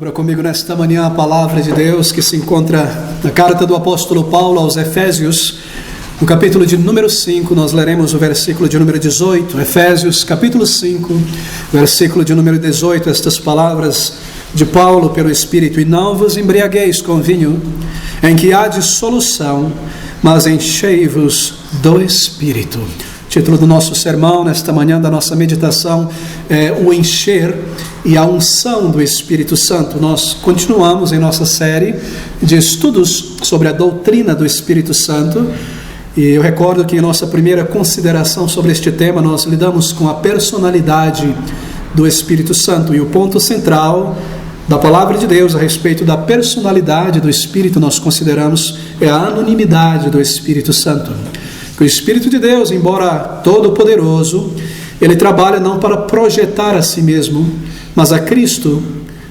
Abra comigo nesta manhã a palavra de Deus que se encontra na carta do apóstolo Paulo aos Efésios, no capítulo de número 5, nós leremos o versículo de número 18, Efésios capítulo 5, versículo de número 18, estas palavras de Paulo pelo Espírito: e não vos embriagueis com vinho, em que há dissolução, mas enchei-vos do Espírito. O título do nosso sermão nesta manhã, da nossa meditação, é o encher e a unção do Espírito Santo. Nós continuamos em nossa série de estudos sobre a doutrina do Espírito Santo, e eu recordo que em nossa primeira consideração sobre este tema, nós lidamos com a personalidade do Espírito Santo, e o ponto central da palavra de Deus a respeito da personalidade do Espírito nós consideramos é a anonimidade do Espírito Santo. O Espírito de Deus, embora todo-poderoso, ele trabalha não para projetar a si mesmo, mas a Cristo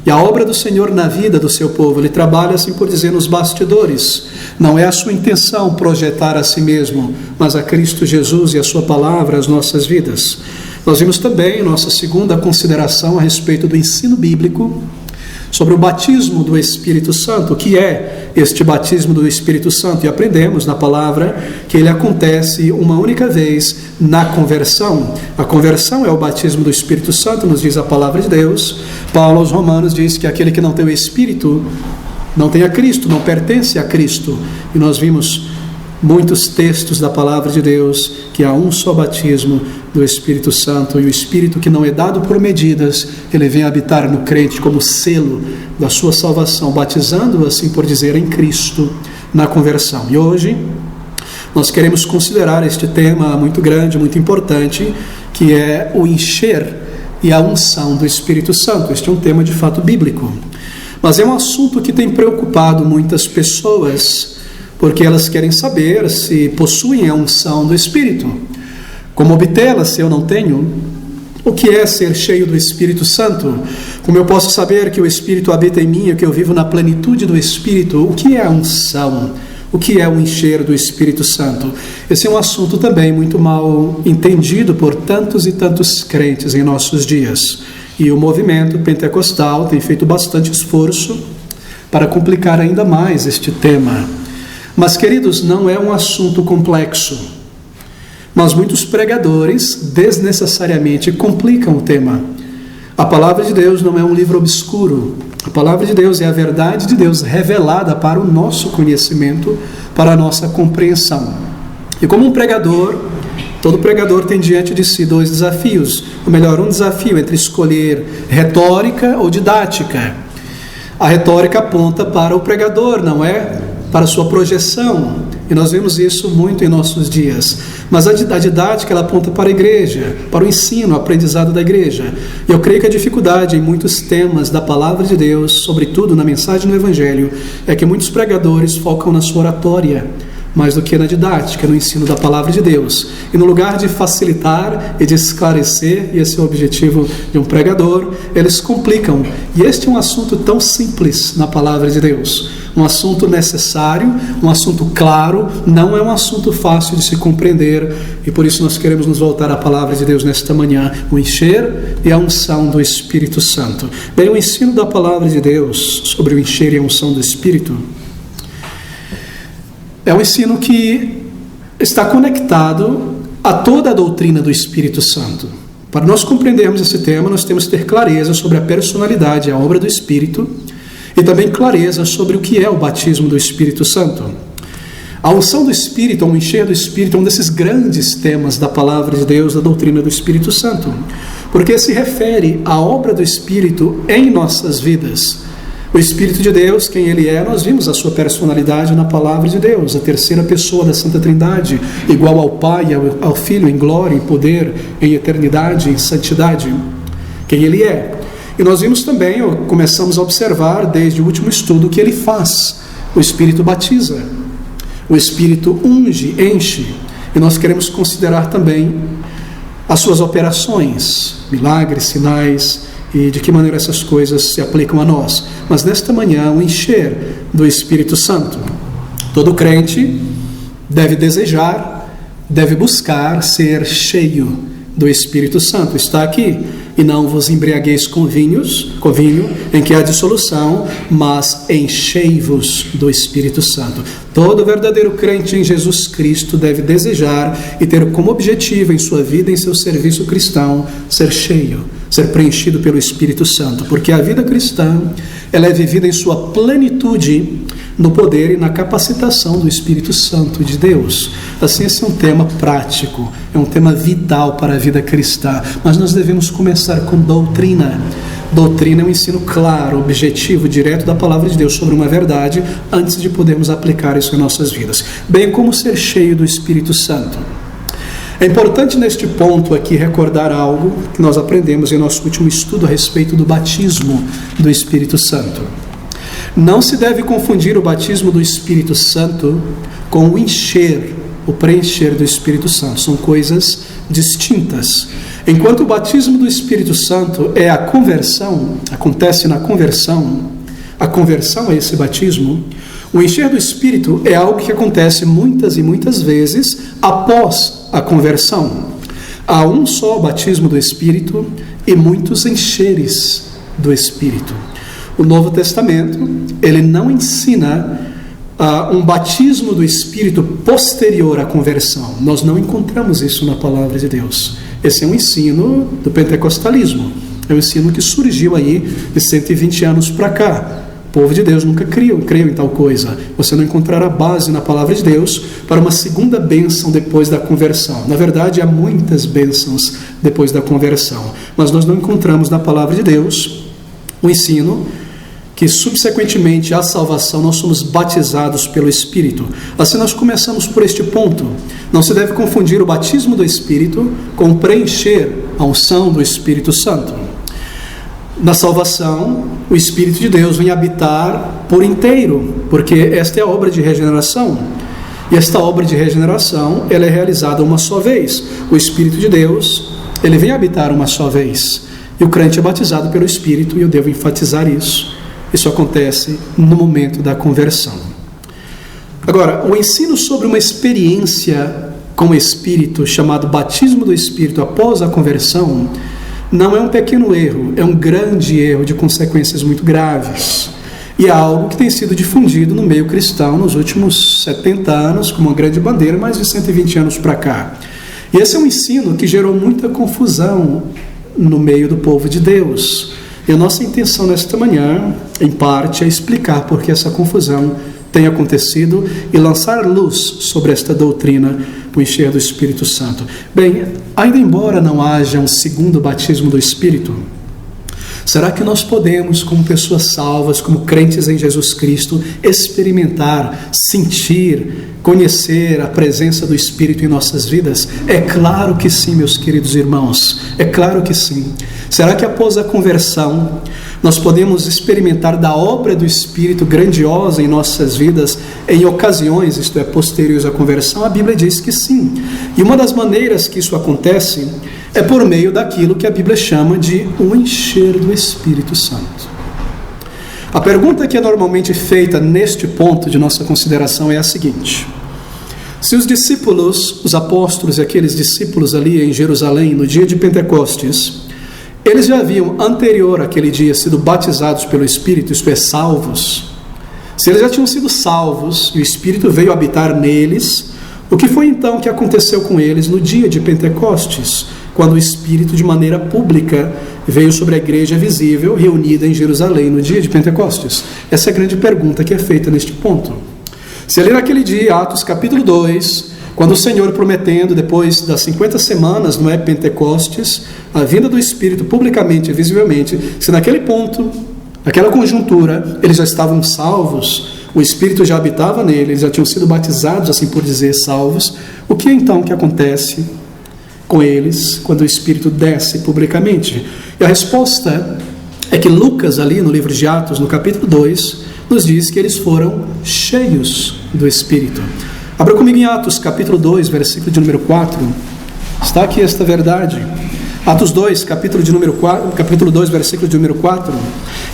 e a obra do Senhor na vida do seu povo. Ele trabalha, assim por dizer, nos bastidores. Não é a sua intenção projetar a si mesmo, mas a Cristo Jesus e a sua palavra às nossas vidas. Nós vimos também nossa segunda consideração a respeito do ensino bíblico sobre o batismo do Espírito Santo. O que é este batismo do Espírito Santo? E aprendemos na palavra que ele acontece uma única vez na conversão. A conversão é o batismo do Espírito Santo, nos diz a palavra de Deus. Paulo aos Romanos diz que aquele que não tem o Espírito não tem a Cristo, não pertence a Cristo. E nós vimos muitos textos da palavra de Deus que há um só batismo do Espírito Santo, e o Espírito, que não é dado por medidas, ele vem habitar no crente como selo da sua salvação, batizando-o, assim por dizer, em Cristo na conversão. E hoje nós queremos considerar este tema muito grande, muito importante, que é o encher e a unção do Espírito Santo. Este é um tema de fato bíblico, mas é um assunto que tem preocupado muitas pessoas, porque elas querem saber se possuem a unção do Espírito. Como obtê-la se eu não tenho? O que é ser cheio do Espírito Santo? Como eu posso saber que o Espírito habita em mim e que eu vivo na plenitude do Espírito? O que é a unção? O que é o encher do Espírito Santo? Esse é um assunto também muito mal entendido por tantos e tantos crentes em nossos dias. E o movimento pentecostal tem feito bastante esforço para complicar ainda mais este tema. Mas, queridos, não é um assunto complexo. Mas muitos pregadores desnecessariamente complicam o tema. A palavra de Deus não é um livro obscuro. A palavra de Deus é a verdade de Deus revelada para o nosso conhecimento, para a nossa compreensão. E como um pregador, todo pregador tem diante de si dois desafios. Ou melhor, um desafio entre escolher retórica ou didática. A retórica aponta para o pregador, não é para a sua projeção, e nós vemos isso muito em nossos dias. Mas a didática, ela aponta para a igreja, para o ensino, o aprendizado da igreja. E eu creio que a dificuldade em muitos temas da palavra de Deus, sobretudo na mensagem do Evangelho, é que muitos pregadores focam na sua oratória, mais do que na didática, no ensino da palavra de Deus. E no lugar de facilitar e de esclarecer, e esse é o objetivo de um pregador, eles complicam. E este é um assunto tão simples na palavra de Deus. Um assunto necessário, um assunto claro, não é um assunto fácil de se compreender, e por isso nós queremos nos voltar à palavra de Deus nesta manhã, o encher e a unção do Espírito Santo. Bem, o ensino da palavra de Deus sobre o encher e a unção do Espírito é um ensino que está conectado a toda a doutrina do Espírito Santo. Para nós compreendermos esse tema, nós temos que ter clareza sobre a personalidade, a obra do Espírito, e também clareza sobre o que é o batismo do Espírito Santo. A unção do Espírito, o encher do Espírito, é um desses grandes temas da palavra de Deus, da doutrina do Espírito Santo, porque se refere à obra do Espírito em nossas vidas. O Espírito de Deus, quem Ele é, nós vimos a sua personalidade na palavra de Deus, a terceira pessoa da Santa Trindade, igual ao Pai e ao Filho em glória, em poder, em eternidade, em santidade. Quem Ele é. E nós vimos também, começamos a observar desde o último estudo, o que Ele faz. O Espírito batiza, o Espírito unge, enche, e nós queremos considerar também as suas operações, milagres, sinais, e de que maneira essas coisas se aplicam a nós. Mas nesta manhã, o encher do Espírito Santo. Todo crente deve desejar, deve buscar ser cheio do Espírito Santo. Está aqui e não vos embriagueis com vinho, em que há dissolução, mas enchei-vos do Espírito Santo. Todo verdadeiro crente em Jesus Cristo deve desejar e ter como objetivo em sua vida, em seu serviço cristão, ser cheio, ser preenchido pelo Espírito Santo, porque a vida cristã, ela é vivida em sua plenitude no poder e na capacitação do Espírito Santo de Deus. Assim, esse é um tema prático, é um tema vital para a vida cristã, mas nós devemos começar com doutrina. Doutrina é um ensino claro, objetivo, direto da palavra de Deus sobre uma verdade, antes de podermos aplicar isso em nossas vidas, bem como ser cheio do Espírito Santo. É importante neste ponto aqui recordar algo que nós aprendemos em nosso último estudo a respeito do batismo do Espírito Santo. Não se deve confundir o batismo do Espírito Santo com o encher, o preencher do Espírito Santo. São coisas distintas. Enquanto o batismo do Espírito Santo é a conversão, acontece na conversão, a conversão é esse batismo, o encher do Espírito é algo que acontece muitas e muitas vezes após a conversão. Há um só batismo do Espírito e muitos encheres do Espírito. O Novo Testamento, ele não ensina um batismo do Espírito posterior à conversão. Nós não encontramos isso na palavra de Deus. Esse é um ensino do pentecostalismo. É um ensino que surgiu aí de 120 anos para cá. O povo de Deus nunca creu em tal coisa. Você não encontrará base na palavra de Deus para uma segunda bênção depois da conversão. Na verdade, há muitas bênçãos depois da conversão. Mas nós não encontramos na palavra de Deus o ensino que subsequentemente à salvação nós somos batizados pelo Espírito. Assim nós começamos por este ponto. Não se deve confundir o batismo do Espírito com preencher a unção do Espírito Santo. Na salvação, o Espírito de Deus vem habitar por inteiro, porque esta é a obra de regeneração. E esta obra de regeneração, ela é realizada uma só vez. O Espírito de Deus, ele vem habitar uma só vez. E o crente é batizado pelo Espírito, e eu devo enfatizar isso. Isso acontece no momento da conversão. Agora, o ensino sobre uma experiência com o Espírito, chamado batismo do Espírito após a conversão, não é um pequeno erro, é um grande erro de consequências muito graves. E é algo que tem sido difundido no meio cristão nos últimos 70 anos, como uma grande bandeira, mais de 120 anos para cá. E esse é um ensino que gerou muita confusão no meio do povo de Deus. E a nossa intenção nesta manhã, em parte, é explicar por que essa confusão tem acontecido e lançar luz sobre esta doutrina, o encher do Espírito Santo. Bem, ainda embora não haja um segundo batismo do Espírito, será que nós podemos, como pessoas salvas, como crentes em Jesus Cristo, experimentar, sentir, conhecer a presença do Espírito em nossas vidas? É claro que sim, meus queridos irmãos, é claro que sim. Será que após a conversão nós podemos experimentar da obra do Espírito grandiosa em nossas vidas em ocasiões, isto é, posteriores à conversão? A Bíblia diz que sim. E uma das maneiras que isso acontece é por meio daquilo que a Bíblia chama de o encher do Espírito Santo. A pergunta que é normalmente feita neste ponto de nossa consideração é a seguinte: se os discípulos, os apóstolos e aqueles discípulos ali em Jerusalém, no dia de Pentecostes, eles já haviam, anterior àquele dia, sido batizados pelo Espírito, isto é, salvos. Se eles já tinham sido salvos e o Espírito veio habitar neles, o que foi então que aconteceu com eles no dia de Pentecostes, quando o Espírito, de maneira pública, veio sobre a igreja visível, reunida em Jerusalém no dia de Pentecostes? Essa é a grande pergunta que é feita neste ponto. Se ler naquele dia, Atos capítulo 2, quando o Senhor prometendo, depois das 50 semanas, não é, Pentecostes, a vinda do Espírito publicamente e visivelmente, se naquele ponto, naquela conjuntura, eles já estavam salvos, o Espírito já habitava nele, eles já tinham sido batizados, assim por dizer, salvos, o que então que acontece com eles quando o Espírito desce publicamente? E a resposta é que Lucas, ali no livro de Atos, no capítulo 2, nos diz que eles foram cheios do Espírito. Abra comigo em Atos, capítulo 2, versículo de número 4. Está aqui esta verdade. Atos 2, capítulo 2, versículo de número 4.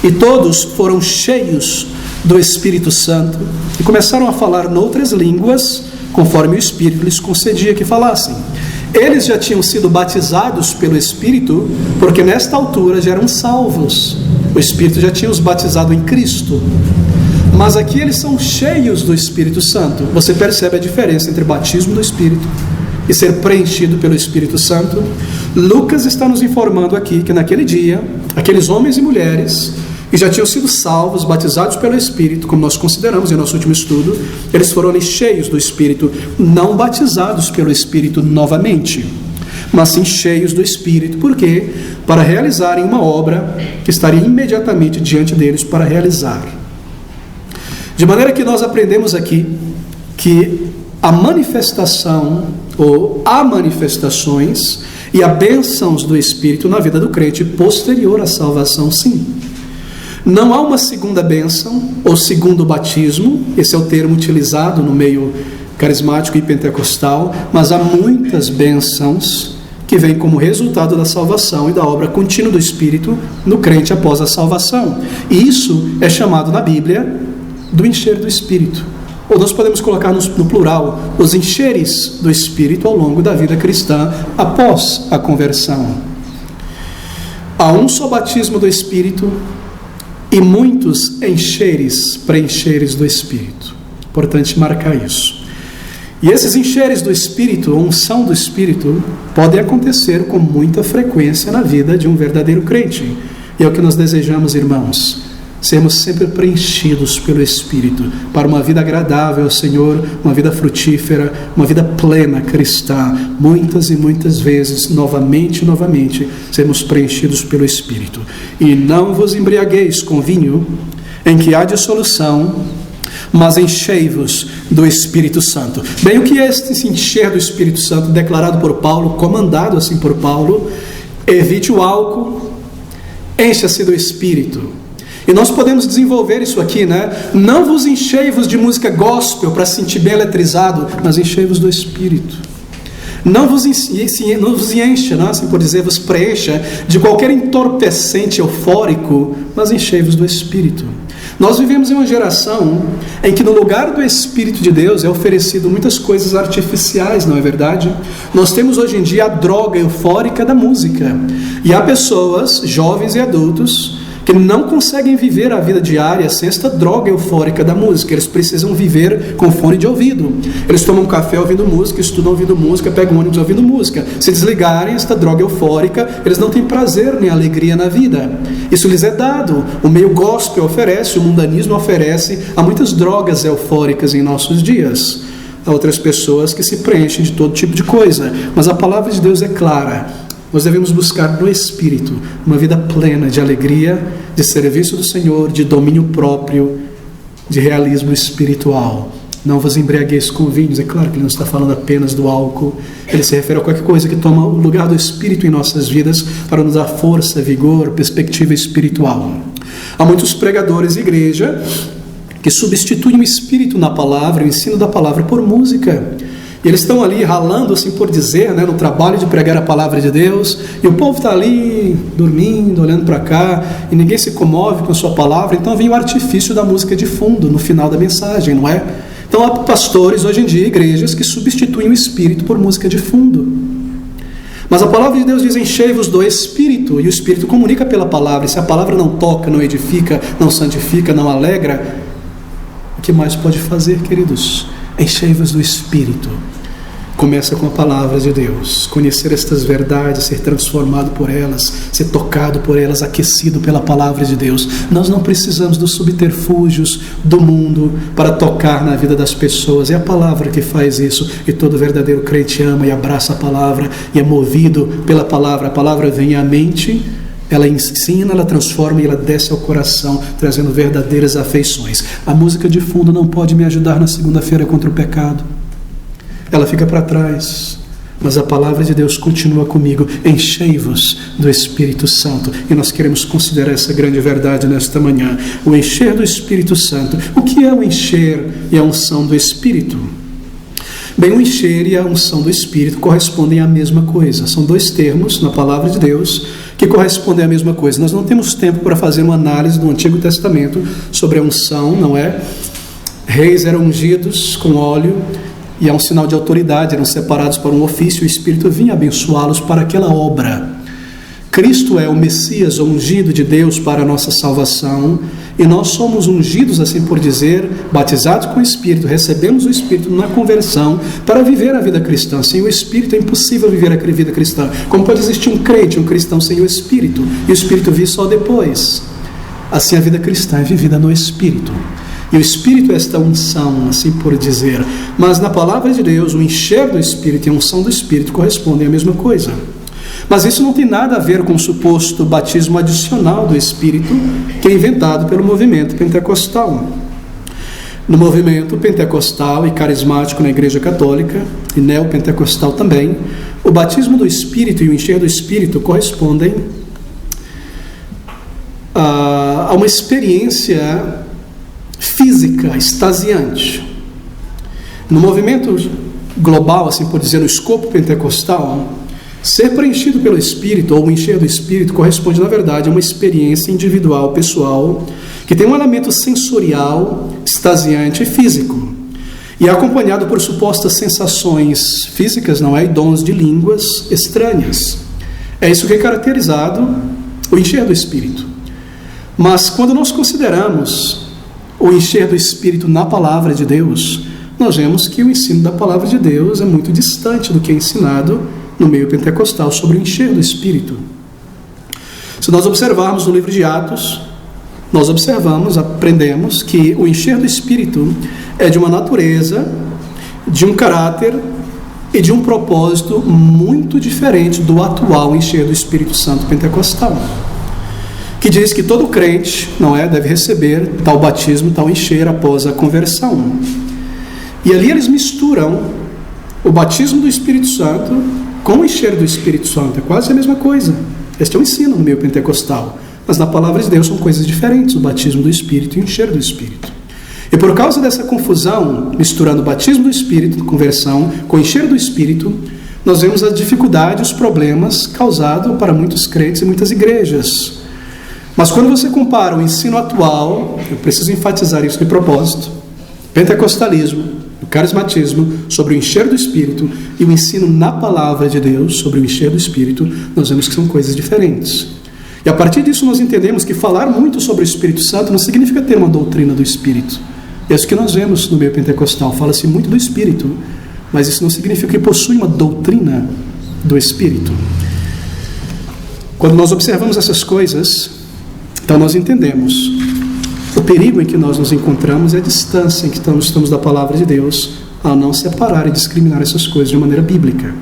E todos foram cheios do Espírito Santo e começaram a falar noutras línguas, conforme o Espírito lhes concedia que falassem. Eles já tinham sido batizados pelo Espírito, porque nesta altura já eram salvos. O Espírito já tinha os batizado em Cristo. Mas aqui eles são cheios do Espírito Santo. Você percebe a diferença entre batismo do Espírito e ser preenchido pelo Espírito Santo? Lucas está nos informando aqui que naquele dia, aqueles homens e mulheres que já tinham sido salvos, batizados pelo Espírito, como nós consideramos em nosso último estudo, eles foram ali cheios do Espírito, não batizados pelo Espírito novamente, mas sim cheios do Espírito. Por quê? Para realizarem uma obra que estaria imediatamente diante deles para realizar. De maneira que nós aprendemos aqui que a manifestação, ou há manifestações e há bênçãos do Espírito na vida do crente posterior à salvação, sim. Não há uma segunda bênção, ou segundo batismo, esse é o termo utilizado no meio carismático e pentecostal, mas há muitas bênçãos que vêm como resultado da salvação e da obra contínua do Espírito no crente após a salvação. E isso é chamado na Bíblia do encher do Espírito. Ou nós podemos colocar no plural, os encheres do Espírito ao longo da vida cristã após a conversão. Há um só batismo do Espírito e muitos encheres, preencheres do Espírito. Importante marcar isso. E esses encheres do Espírito, a unção do Espírito, podem acontecer com muita frequência na vida de um verdadeiro crente. E é o que nós desejamos, irmãos, sermos sempre preenchidos pelo Espírito, para uma vida agradável ao Senhor, uma vida frutífera, uma vida plena cristã, muitas e muitas vezes, novamente e novamente, sermos preenchidos pelo Espírito. E não vos embriagueis com vinho, em que há dissolução, mas enchei-vos do Espírito Santo. Bem, o que é esse encher do Espírito Santo declarado por Paulo, comandado assim por Paulo? Evite o álcool, encha-se do Espírito. E nós podemos desenvolver isso aqui, né? Não vos enchei-vos de música gospel para se sentir bem eletrizado, mas enchei-vos do Espírito. Não vos encha, não, assim por dizer, vos preencha de qualquer entorpecente eufórico, mas enchei-vos do Espírito. Nós vivemos em uma geração em que no lugar do Espírito de Deus é oferecido muitas coisas artificiais, não é verdade? Nós temos hoje em dia a droga eufórica da música. E há pessoas, jovens e adultos, que não conseguem viver a vida diária sem esta droga eufórica da música. Eles precisam viver com fone de ouvido. Eles tomam café ouvindo música, estudam ouvindo música, pegam ônibus ouvindo música. Se desligarem esta droga eufórica, eles não têm prazer nem alegria na vida. Isso lhes é dado. O meio gospel oferece, o mundanismo oferece. Há muitas drogas eufóricas em nossos dias. Há outras pessoas que se preenchem de todo tipo de coisa. Mas a palavra de Deus é clara. Nós devemos buscar no Espírito uma vida plena de alegria, de serviço do Senhor, de domínio próprio, de realismo espiritual. Não vos embriagueis com vinhos. É claro que ele não está falando apenas do álcool. Ele se refere a qualquer coisa que toma o lugar do Espírito em nossas vidas para nos dar força, vigor, perspectiva espiritual. Há muitos pregadores de igreja que substituem o Espírito na palavra, o ensino da palavra, por música. E eles estão ali ralando, assim por dizer, né, no trabalho de pregar a palavra de Deus, e o povo está ali dormindo, olhando para cá, e ninguém se comove com a sua palavra. Então vem o artifício da música de fundo no final da mensagem, não é? Então há pastores hoje em dia, igrejas, que substituem o Espírito por música de fundo. Mas a palavra de Deus diz: enchei-vos do Espírito, e o Espírito comunica pela palavra. E se a palavra não toca, não edifica, não santifica, não alegra, o que mais pode fazer, queridos? Enchei-vos do Espírito. Começa com a palavra de Deus, conhecer estas verdades, ser transformado por elas, ser tocado por elas, aquecido pela palavra de Deus. Nós não precisamos dos subterfúgios do mundo para tocar na vida das pessoas. É a palavra que faz isso, e todo verdadeiro crente ama e abraça a palavra e é movido pela palavra. A palavra vem à mente, ela ensina, ela transforma e ela desce ao coração, trazendo verdadeiras afeições. A música de fundo não pode me ajudar na segunda-feira contra o pecado. Ela fica para trás, mas a palavra de Deus continua comigo. Enchei-vos do Espírito Santo. E nós queremos considerar essa grande verdade nesta manhã. O encher do Espírito Santo. O que é o encher e a unção do Espírito? Bem, o encher e a unção do Espírito correspondem à mesma coisa. São dois termos na palavra de Deus que correspondem à mesma coisa. Nós não temos tempo para fazer uma análise do Antigo Testamento sobre a unção, não é? Reis eram ungidos com óleo, e é um sinal de autoridade, eram separados para um ofício, o Espírito vinha abençoá-los para aquela obra. Cristo é o Messias, o ungido de Deus para a nossa salvação, e nós somos ungidos, assim por dizer, batizados com o Espírito, recebemos o Espírito na conversão para viver a vida cristã. Sem o Espírito é impossível viver a vida cristã. Como pode existir um crente, um cristão sem o Espírito, e o Espírito vir só depois? Assim a vida cristã é vivida no Espírito. E o Espírito é esta unção, assim por dizer. Mas na palavra de Deus, o encher do Espírito e a unção do Espírito correspondem à mesma coisa. Mas isso não tem nada a ver com o suposto batismo adicional do Espírito, que é inventado pelo movimento pentecostal. No movimento pentecostal e carismático na Igreja Católica, e neopentecostal também, o batismo do Espírito e o encher do Espírito correspondem a uma experiência física, extasiante. No movimento global, assim por dizer, no escopo pentecostal, ser preenchido pelo Espírito ou o encher do Espírito corresponde, na verdade, a uma experiência individual, pessoal, que tem um elemento sensorial, extasiante e físico. E é acompanhado por supostas sensações físicas, não é? E dons de línguas estranhas. É isso que é caracterizado o encher do Espírito. Mas quando nós consideramos o encher do Espírito na palavra de Deus, nós vemos que o ensino da palavra de Deus é muito distante do que é ensinado no meio pentecostal sobre o encher do Espírito. Se nós observarmos no livro de Atos, nós aprendemos que o encher do Espírito é de uma natureza, de um caráter e de um propósito muito diferente do atual encher do Espírito Santo pentecostal, que diz que todo crente, não é, deve receber tal batismo, tal encher após a conversão. E ali eles misturam o batismo do Espírito Santo com o encher do Espírito Santo. É quase a mesma coisa. Este é um ensino no meio pentecostal. Mas na palavra de Deus são coisas diferentes, o batismo do Espírito e o encher do Espírito. E por causa dessa confusão, misturando o batismo do Espírito, conversão, com o encher do Espírito, nós vemos a dificuldade, os problemas causados para muitos crentes e muitas igrejas. Mas quando você compara o ensino atual, eu preciso enfatizar isso de propósito, pentecostalismo, o carismatismo, sobre o encher do Espírito, e o ensino na palavra de Deus sobre o encher do Espírito, nós vemos que são coisas diferentes. E a partir disso nós entendemos que falar muito sobre o Espírito Santo não significa ter uma doutrina do Espírito. É isso que nós vemos no meio pentecostal, fala-se muito do Espírito, mas isso não significa que possui uma doutrina do Espírito. Quando nós observamos essas coisas, então nós entendemos o perigo em que nós nos encontramos e a distância em que estamos da palavra de Deus, ao não separar e discriminar essas coisas de maneira bíblica.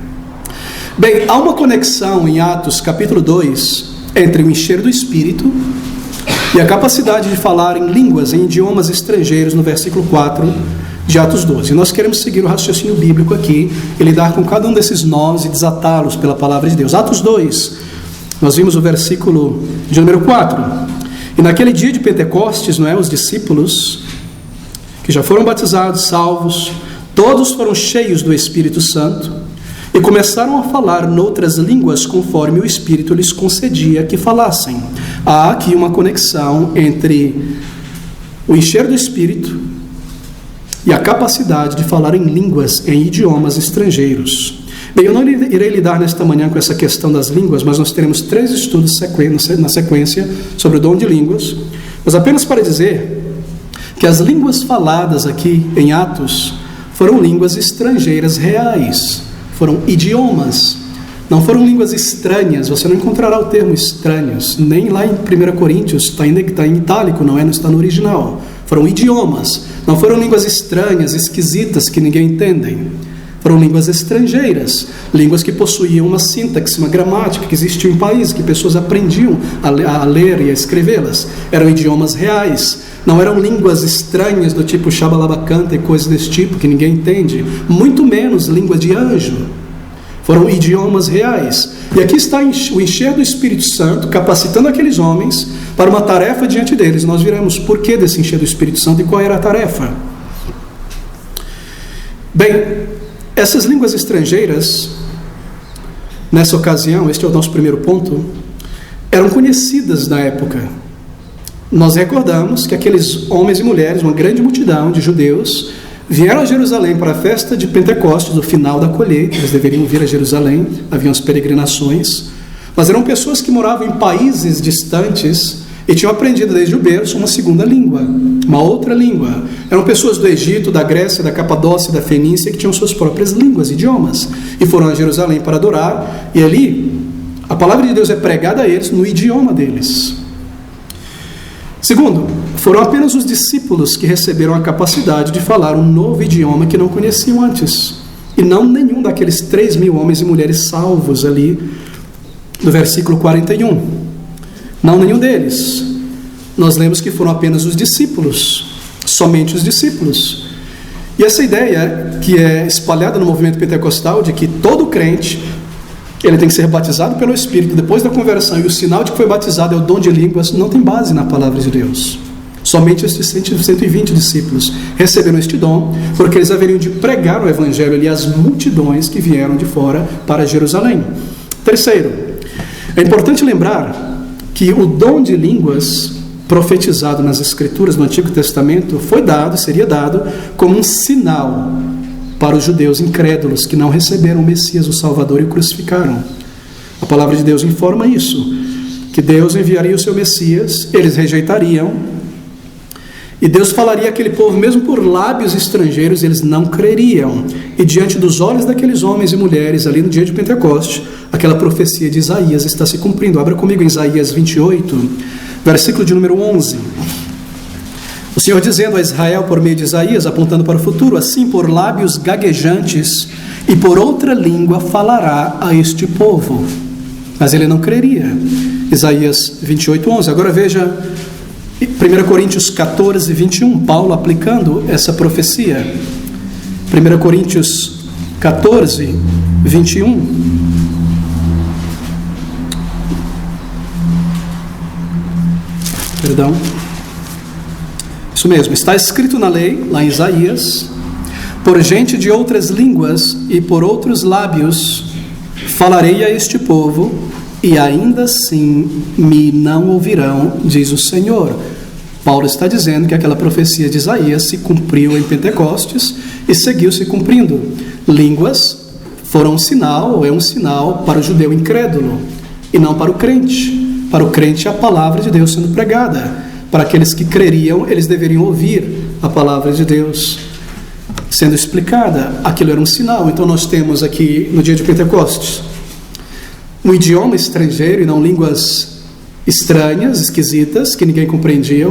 Bem, há uma conexão em Atos capítulo 2 entre o encher do Espírito e a capacidade de falar em línguas, em idiomas estrangeiros, no versículo 4 de Atos 12. Nós queremos seguir o raciocínio bíblico aqui e lidar com cada um desses nós e desatá-los pela palavra de Deus. Atos 2, nós vimos o versículo de número 4. E naquele dia de Pentecostes, não é, os discípulos que já foram batizados, salvos, todos foram cheios do Espírito Santo e começaram a falar noutras línguas conforme o Espírito lhes concedia que falassem. Há aqui uma conexão entre o encher do Espírito e a capacidade de falar em línguas, em idiomas estrangeiros. Bem, eu não irei lidar nesta manhã com essa questão das línguas, mas nós teremos 3 estudos na sequência sobre o dom de línguas, mas apenas para dizer que as línguas faladas aqui em Atos foram línguas estrangeiras reais, foram idiomas, não foram línguas estranhas. Você não encontrará o termo estranhos, nem lá em 1 Coríntios, está em itálico, não está no original. Foram idiomas, não foram línguas estranhas, esquisitas, que ninguém entende. Foram línguas estrangeiras, línguas que possuíam uma sintaxe, uma gramática que existia em países, que pessoas aprendiam a ler e a escrevê-las. Eram idiomas reais, não eram línguas estranhas do tipo xabalabacanta e coisas desse tipo, que ninguém entende, muito menos língua de anjo. Foram idiomas reais. E aqui está o encher do Espírito Santo, capacitando aqueles homens para uma tarefa diante deles. Nós viremos por que desse encher do Espírito Santo e qual era a tarefa. Bem, essas línguas estrangeiras, nessa ocasião, este é o nosso primeiro ponto, eram conhecidas na época. Nós recordamos que aqueles homens e mulheres, uma grande multidão de judeus, vieram a Jerusalém para a festa de Pentecostes, do final da colheita. Eles deveriam vir a Jerusalém, haviam as peregrinações, mas eram pessoas que moravam em países distantes e tinham aprendido desde o berço uma segunda língua, uma outra língua. Eram pessoas do Egito, da Grécia, da Capadócia, da Fenícia, que tinham suas próprias línguas, idiomas, e foram a Jerusalém para adorar, e ali a palavra de Deus é pregada a eles no idioma deles. Segundo, foram apenas os discípulos que receberam a capacidade de falar um novo idioma que não conheciam antes, e não nenhum daqueles 3.000 homens e mulheres salvos ali do versículo 41. Não nenhum deles. Nós lemos que foram apenas os discípulos, somente os discípulos. E essa ideia que é espalhada no movimento pentecostal de que todo crente ele tem que ser batizado pelo Espírito depois da conversão, e o sinal de que foi batizado é o dom de línguas, não tem base na palavra de Deus. Somente estes 120 discípulos receberam este dom, porque eles haveriam de pregar o Evangelho ali às multidões que vieram de fora para Jerusalém. Terceiro, é importante lembrar que o dom de línguas profetizado nas Escrituras do Antigo Testamento foi dado, seria dado, como um sinal para os judeus incrédulos que não receberam o Messias, o Salvador, e o crucificaram. A palavra de Deus informa isso, que Deus enviaria o seu Messias, eles rejeitariam, e Deus falaria àquele povo, mesmo por lábios estrangeiros, eles não creriam. E diante dos olhos daqueles homens e mulheres, ali no dia de Pentecoste, aquela profecia de Isaías está se cumprindo. Abra comigo em Isaías 28, versículo de número 11. O Senhor dizendo a Israel por meio de Isaías, apontando para o futuro: assim por lábios gaguejantes e por outra língua falará a este povo. Mas ele não creria. Isaías 28, 11. Agora veja 1 Coríntios 14, 21, Paulo aplicando essa profecia. 1 Coríntios 14, 21. Perdão. Isso mesmo, está escrito na lei, lá em Isaías: por gente de outras línguas e por outros lábios falarei a este povo, e ainda assim me não ouvirão, diz o Senhor. Paulo está dizendo que aquela profecia de Isaías se cumpriu em Pentecostes e seguiu se cumprindo. Línguas foram um sinal, ou é um sinal para o judeu incrédulo, e não para o crente. Para o crente, a palavra de Deus sendo pregada. Para aqueles que creriam, eles deveriam ouvir a palavra de Deus sendo explicada. Aquilo era um sinal. Então nós temos aqui, no dia de Pentecostes, um idioma estrangeiro e não línguas estranhas, esquisitas, que ninguém compreendia.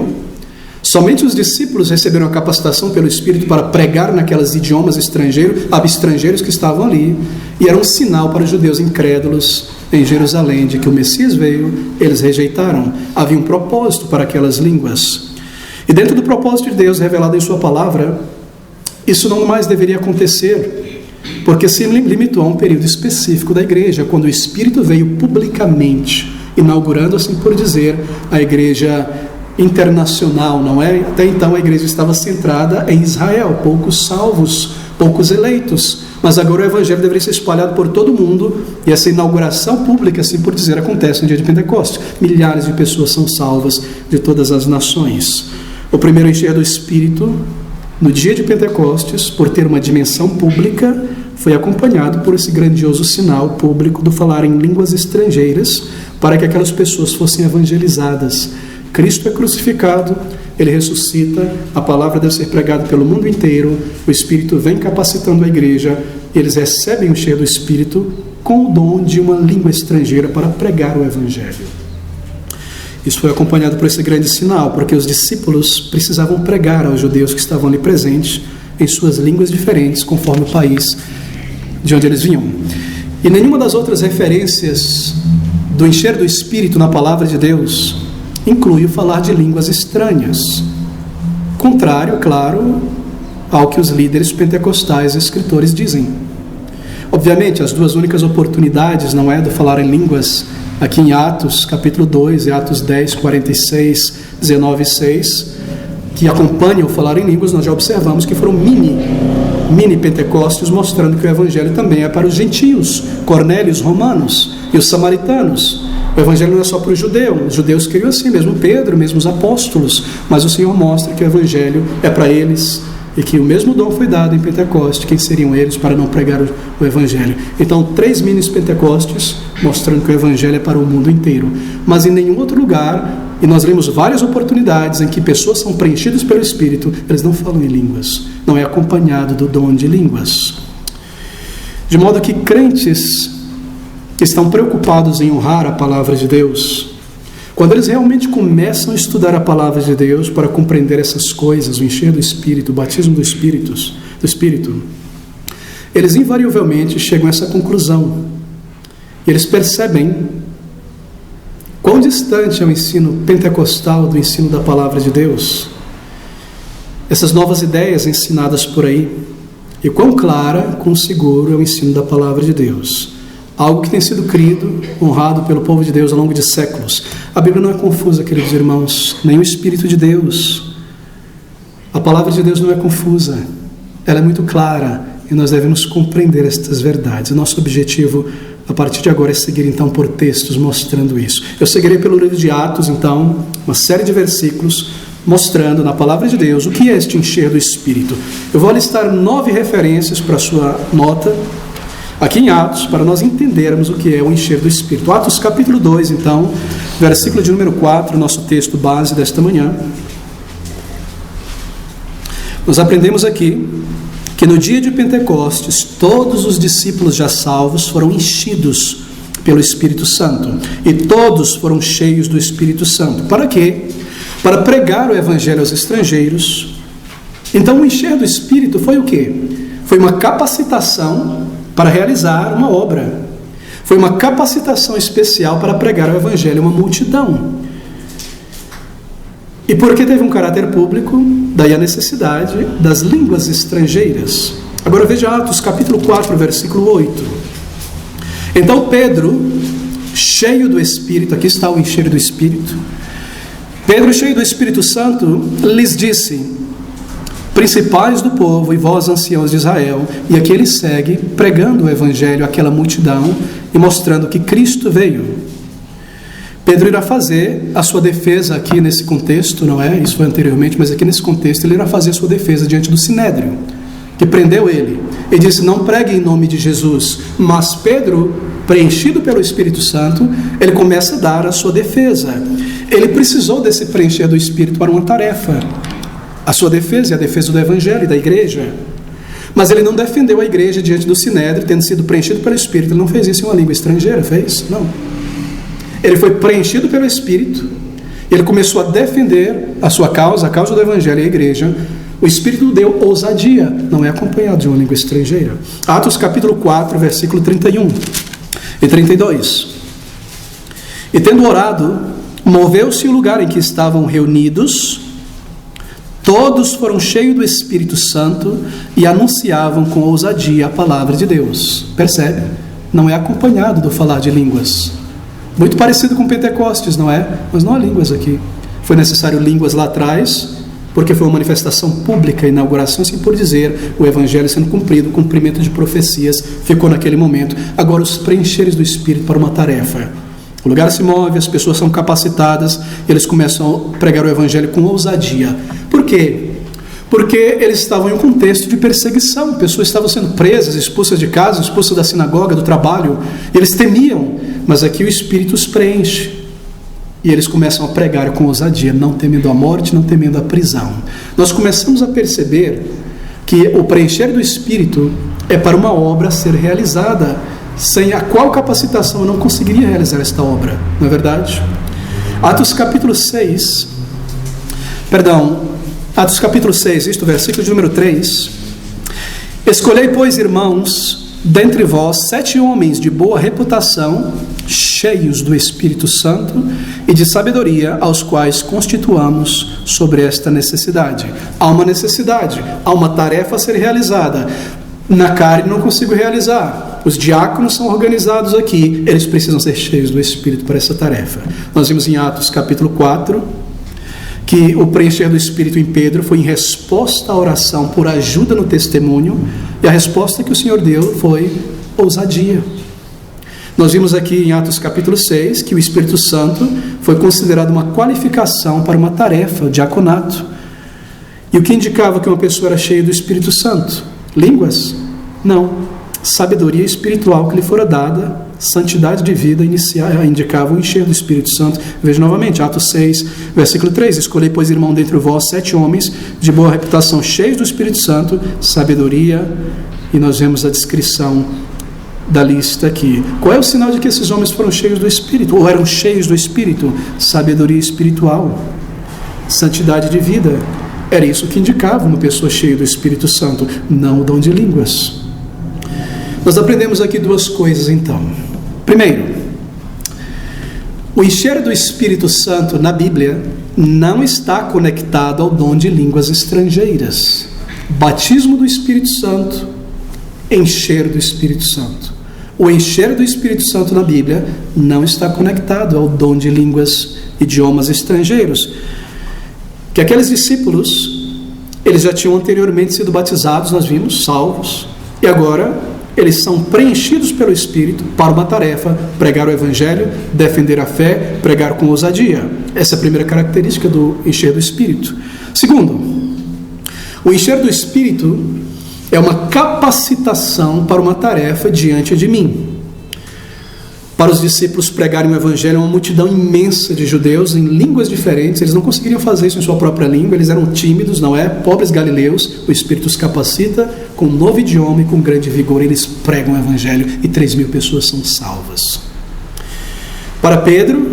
Somente os discípulos receberam a capacitação pelo Espírito para pregar naquelas idiomas estrangeiros que estavam ali, e era um sinal para os judeus incrédulos em Jerusalém de que o Messias veio. Eles rejeitaram. Havia um propósito para aquelas línguas, e dentro do propósito de Deus revelado em sua palavra, isso não mais deveria acontecer, porque se limitou a um período específico da igreja, quando o Espírito veio publicamente, inaugurando, assim por dizer, a igreja internacional, não é? Até então a igreja estava centrada em Israel, poucos salvos, poucos eleitos, mas agora o evangelho deveria ser espalhado por todo o mundo, e essa inauguração pública, assim por dizer, acontece no dia de Pentecostes. Milhares de pessoas são salvas de todas as nações. O primeiro encher do Espírito no dia de Pentecostes, por ter uma dimensão pública, foi acompanhado por esse grandioso sinal público do falar em línguas estrangeiras, para que aquelas pessoas fossem evangelizadas. Cristo é crucificado, Ele ressuscita, a palavra deve ser pregada pelo mundo inteiro, o Espírito vem capacitando a igreja, eles recebem o cheiro do Espírito com o dom de uma língua estrangeira para pregar o Evangelho. Isso foi acompanhado por esse grande sinal, porque os discípulos precisavam pregar aos judeus que estavam ali presentes em suas línguas diferentes, conforme o país de onde eles vinham. E nenhuma das outras referências do encher do Espírito na palavra de Deus inclui o falar de línguas estranhas, contrário, claro, ao que os líderes pentecostais e escritores dizem. Obviamente, as duas únicas oportunidades, não é, do falar em línguas, aqui em Atos, capítulo 2, e Atos 10, 46, 19 e 6, que acompanham o falar em línguas, nós já observamos que foram mini Pentecostes, mostrando que o Evangelho também é para os gentios, Cornélio, os romanos e os samaritanos. O Evangelho não é só para os judeus queriam assim, mesmo Pedro, mesmo os apóstolos, mas o Senhor mostra que o Evangelho é para eles, e que o mesmo dom foi dado em Pentecostes. Quem seriam eles para não pregar o Evangelho? Então, 3 mini Pentecostes, mostrando que o Evangelho é para o mundo inteiro. Mas em nenhum outro lugar, e nós lemos várias oportunidades em que pessoas são preenchidas pelo Espírito, eles não falam em línguas, não é acompanhado do dom de línguas. De modo que crentes estão preocupados em honrar a palavra de Deus, quando eles realmente começam a estudar a palavra de Deus para compreender essas coisas, o encher do Espírito, o batismo do Espírito, eles invariavelmente chegam a essa conclusão. E eles percebem quão distante é o ensino pentecostal do ensino da palavra de Deus, essas novas ideias ensinadas por aí, e quão clara, quão seguro é o ensino da palavra de Deus. Algo que tem sido crido, honrado pelo povo de Deus ao longo de séculos. A Bíblia não é confusa, queridos irmãos, nem o Espírito de Deus. A palavra de Deus não é confusa, ela é muito clara, e nós devemos compreender estas verdades. O nosso objetivo, a partir de agora, é seguir então por textos mostrando isso. Eu seguirei pelo livro de Atos, então, uma série de versículos mostrando na palavra de Deus o que é este encher do Espírito. Eu vou listar 9 referências para a sua nota, aqui em Atos, para nós entendermos o que é o encher do Espírito. Atos capítulo 2, então, versículo de número 4, nosso texto base desta manhã. Nós aprendemos aqui que no dia de Pentecostes, todos os discípulos já salvos foram enchidos pelo Espírito Santo. E todos foram cheios do Espírito Santo. Para quê? Para pregar o Evangelho aos estrangeiros. Então o encher do Espírito foi o quê? Foi uma capacitação para realizar uma obra. Foi uma capacitação especial para pregar o Evangelho a uma multidão. E porque teve um caráter público, daí a necessidade das línguas estrangeiras. Agora veja Atos capítulo 4, versículo 8. Então Pedro, cheio do Espírito, aqui está o encher do Espírito. Pedro, cheio do Espírito Santo, lhes disse: principais do povo e vós anciãos de Israel, e aqui ele segue pregando o Evangelho àquela multidão e mostrando que Cristo veio. Pedro irá fazer a sua defesa aqui nesse contexto, não é? Isso foi anteriormente, mas aqui nesse contexto ele irá fazer a sua defesa diante do Sinédrio, que prendeu ele. Ele disse: não pregue em nome de Jesus. Mas Pedro, preenchido pelo Espírito Santo, ele começa a dar a sua defesa. Ele precisou desse preencher do Espírito para uma tarefa. A sua defesa é a defesa do Evangelho e da igreja. Mas ele não defendeu a igreja diante do Sinédrio, tendo sido preenchido pelo Espírito. Ele não fez isso em uma língua estrangeira, fez? Não. Ele foi preenchido pelo Espírito, ele começou a defender a sua causa, a causa do Evangelho e a igreja. O Espírito deu ousadia, não é acompanhado de uma língua estrangeira. Atos capítulo 4, versículo 31 e 32. E tendo orado, moveu-se o lugar em que estavam reunidos. Todos foram cheios do Espírito Santo e anunciavam com ousadia a palavra de Deus. Percebe? Não é acompanhado do falar de línguas. Muito parecido com Pentecostes, não é? Mas não há línguas aqui. Foi necessário línguas lá atrás, porque foi uma manifestação pública, inauguração, assim por dizer, o Evangelho sendo cumprido, o cumprimento de profecias ficou naquele momento. Agora os preencheres do Espírito para uma tarefa. O lugar se move, as pessoas são capacitadas, eles começam a pregar o Evangelho com ousadia. Por quê? Porque eles estavam em um contexto de perseguição, pessoas estavam sendo presas, expulsas de casa, expulsas da sinagoga, do trabalho, eles temiam, mas aqui o Espírito os preenche, e eles começam a pregar com ousadia, não temendo a morte, não temendo a prisão. Nós começamos a perceber que o preencher do Espírito é para uma obra ser realizada, sem a qual capacitação eu não conseguiria realizar esta obra, não é verdade? Atos capítulo 6, isto, versículo de número 3. Escolhei, pois, irmãos, dentre vós 7 homens de boa reputação, cheios do Espírito Santo e de sabedoria, aos quais constituamos sobre esta necessidade. Há uma necessidade, há uma tarefa a ser realizada. Na carne não consigo realizar. Os diáconos são organizados aqui, eles precisam ser cheios do Espírito para essa tarefa. Nós vimos em Atos capítulo 4 que o preencher do Espírito em Pedro foi em resposta à oração por ajuda no testemunho, e a resposta que o Senhor deu foi ousadia. Nós vimos aqui em Atos capítulo 6 que o Espírito Santo foi considerado uma qualificação para uma tarefa, o diaconato. E o que indicava que uma pessoa era cheia do Espírito Santo? Línguas? Não. Sabedoria espiritual que lhe fora dada, santidade de vida indicava o encher do Espírito Santo. Veja novamente, Atos 6, versículo 3. Escolhei, pois, irmão, dentre vós 7 homens de boa reputação, cheios do Espírito Santo, sabedoria, e nós vemos a descrição da lista aqui. Qual é o sinal de que esses homens foram cheios do Espírito, ou eram cheios do Espírito? Sabedoria espiritual, santidade de vida. Era isso que indicava uma pessoa cheia do Espírito Santo, não o dom de línguas. Nós aprendemos aqui 2 coisas, então. Primeiro, o encher do Espírito Santo na Bíblia não está conectado ao dom de línguas estrangeiras. Batismo do Espírito Santo, encher do Espírito Santo. O encher do Espírito Santo na Bíblia não está conectado ao dom de línguas, idiomas estrangeiros. Que aqueles discípulos, eles já tinham anteriormente sido batizados, nós vimos, salvos, e agora eles são preenchidos pelo Espírito para uma tarefa: pregar o Evangelho, defender a fé, pregar com ousadia. Essa é a primeira característica do encher do Espírito. Segundo, o encher do Espírito é uma capacitação para uma tarefa diante de mim. Para os discípulos pregarem o Evangelho a uma multidão imensa de judeus em línguas diferentes, eles não conseguiriam fazer isso em sua própria língua, eles eram tímidos, não é? Pobres galileus, o Espírito os capacita com um novo idioma e com grande vigor, eles pregam o Evangelho e 3.000 pessoas são salvas. Para Pedro,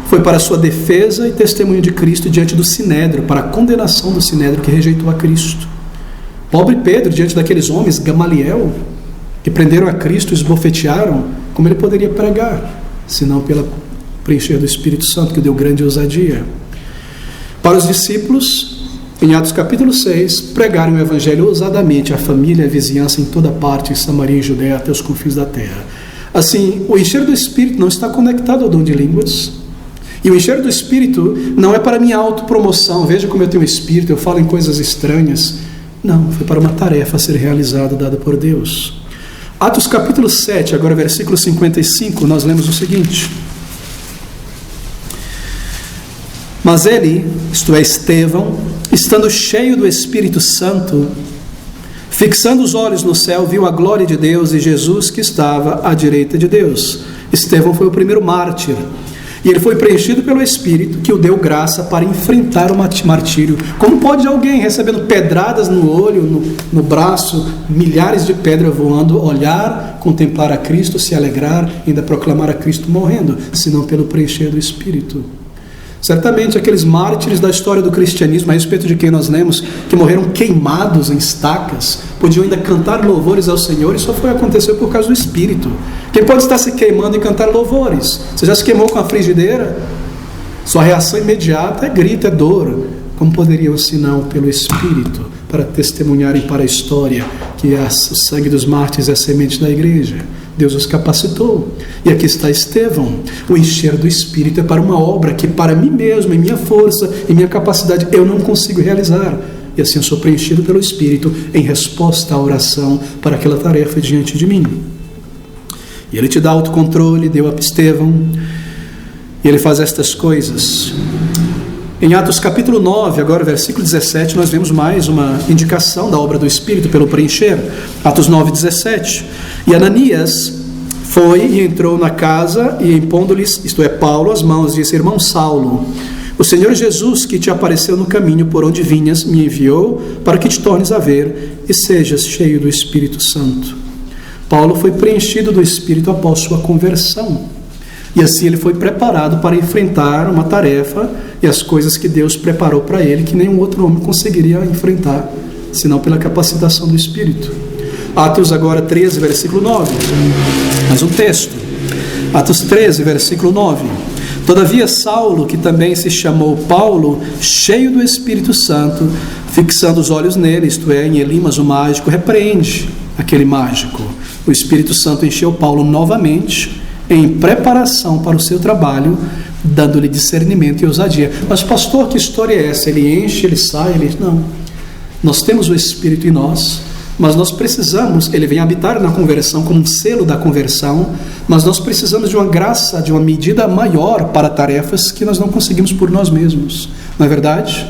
foi para a sua defesa e testemunho de Cristo diante do Sinédrio, para a condenação do Sinédrio que rejeitou a Cristo. Pobre Pedro, diante daqueles homens, Gamaliel, que prenderam a Cristo, esbofetearam, como ele poderia pregar, senão pela preencher do Espírito Santo, que deu grande ousadia. Para os discípulos, em Atos capítulo 6, pregaram o Evangelho ousadamente à família e à vizinhança em toda parte, em Samaria e Judeia, até os confins da terra. Assim, o encher do Espírito não está conectado ao dom de línguas, e o encher do Espírito não é para minha autopromoção. Veja como eu tenho Espírito, eu falo em coisas estranhas. Não, foi para uma tarefa a ser realizada, dada por Deus. Atos capítulo 7, agora versículo 55, nós lemos o seguinte: mas ele, isto é, Estevão, estando cheio do Espírito Santo, fixando os olhos no céu, viu a glória de Deus e Jesus que estava à direita de Deus. Estevão foi o primeiro mártir, e ele foi preenchido pelo Espírito, que o deu graça para enfrentar o martírio. Como pode alguém recebendo pedradas no olho, no braço, milhares de pedras voando, olhar, contemplar a Cristo, se alegrar, ainda proclamar a Cristo morrendo, senão pelo preencher do Espírito? Certamente aqueles mártires da história do cristianismo, a respeito de quem nós lemos, que morreram queimados em estacas, podiam ainda cantar louvores ao Senhor, e só foi acontecer por causa do Espírito. Quem pode estar se queimando e cantar louvores? Você já se queimou com a frigideira? Sua reação imediata é grito, é dor. Como poderiam, senão pelo Espírito, para testemunharem para a história que o sangue dos mártires é a semente da igreja? Deus os capacitou. E aqui está Estevão. O encher do Espírito é para uma obra que para mim mesmo, em minha força, em minha capacidade, eu não consigo realizar. E assim eu sou preenchido pelo Espírito em resposta à oração para aquela tarefa diante de mim. E ele te dá autocontrole, deu a Estevão, e ele faz estas coisas. Em Atos capítulo 9, agora versículo 17, nós vemos mais uma indicação da obra do Espírito pelo preencher. Atos 9, 17. E Ananias foi e entrou na casa e impondo-lhes, isto é, Paulo, as mãos, disse: irmão Saulo, o Senhor Jesus que te apareceu no caminho por onde vinhas me enviou para que te tornes a ver e sejas cheio do Espírito Santo. Paulo foi preenchido do Espírito após sua conversão. E assim ele foi preparado para enfrentar uma tarefa e as coisas que Deus preparou para ele, que nenhum outro homem conseguiria enfrentar, senão pela capacitação do Espírito. Atos agora 13, versículo 9. Mais um texto. Atos 13, versículo 9. Todavia Saulo, que também se chamou Paulo, cheio do Espírito Santo, fixando os olhos nele, isto é, em Elimas o mágico, repreende aquele mágico. O Espírito Santo encheu Paulo novamente, em preparação para o seu trabalho, dando-lhe discernimento e ousadia. Mas pastor, que história é essa? Ele enche, ele sai, ele... Não. Nós temos o Espírito em nós, mas nós precisamos, ele vem habitar na conversão como um selo da conversão, mas nós precisamos de uma graça, de uma medida maior para tarefas que nós não conseguimos por nós mesmos. Não é verdade?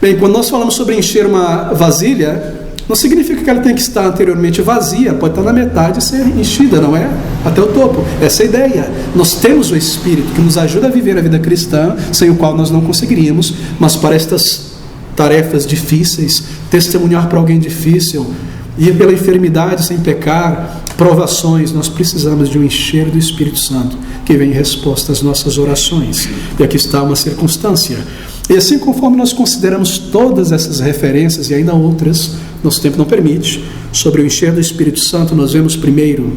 Bem, quando nós falamos sobre encher uma vasilha, não significa que ela tem que estar anteriormente vazia, pode estar na metade e ser enchida, não é? Até o topo. Essa é a ideia. Nós temos o Espírito que nos ajuda a viver a vida cristã, sem o qual nós não conseguiríamos, mas para estas tarefas difíceis, testemunhar para alguém difícil, ir pela enfermidade sem pecar, provações, nós precisamos de um encher do Espírito Santo, que vem em resposta às nossas orações. E aqui está uma circunstância. E assim, conforme nós consideramos todas essas referências e ainda outras, nosso tempo não permite, sobre o encher do Espírito Santo, nós vemos primeiro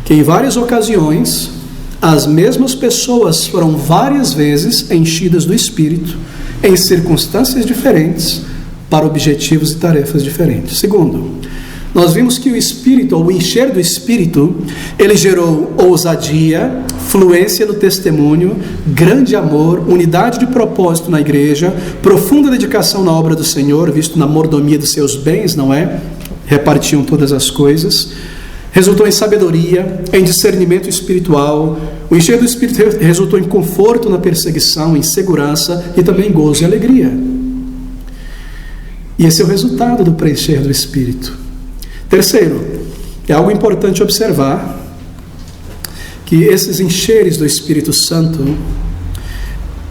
que em várias ocasiões as mesmas pessoas foram várias vezes enchidas do Espírito em circunstâncias diferentes para objetivos e tarefas diferentes. Segundo, nós vimos que o Espírito, ou o encher do Espírito, ele gerou ousadia, fluência no testemunho, grande amor, unidade de propósito na igreja, profunda dedicação na obra do Senhor, visto na mordomia dos seus bens, não é? Repartiam todas as coisas. Resultou em sabedoria, em discernimento espiritual. O encher do Espírito resultou em conforto na perseguição, em segurança e também em gozo e alegria. E esse é o resultado do preencher do Espírito. Terceiro, é algo importante observar que esses encheres do Espírito Santo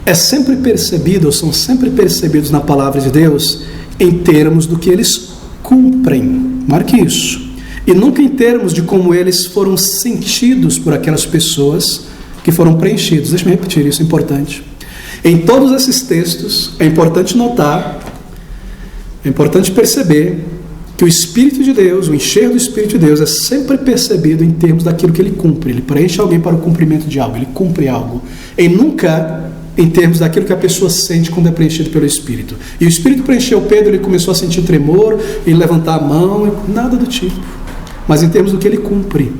é sempre percebido, ou são sempre percebidos na palavra de Deus em termos do que eles cumprem. Marque isso. E nunca em termos de como eles foram sentidos por aquelas pessoas que foram preenchidos. Deixa eu repetir, isso é importante. Em todos esses textos, é importante notar, é importante perceber que o Espírito de Deus, o encher do Espírito de Deus é sempre percebido em termos daquilo que ele cumpre. Ele preenche alguém para o cumprimento de algo, ele cumpre algo. E nunca em termos daquilo que a pessoa sente quando é preenchido pelo Espírito. E o Espírito preencheu Pedro, ele começou a sentir tremor, ele levantar a mão, nada do tipo. Mas em termos do que ele cumpre.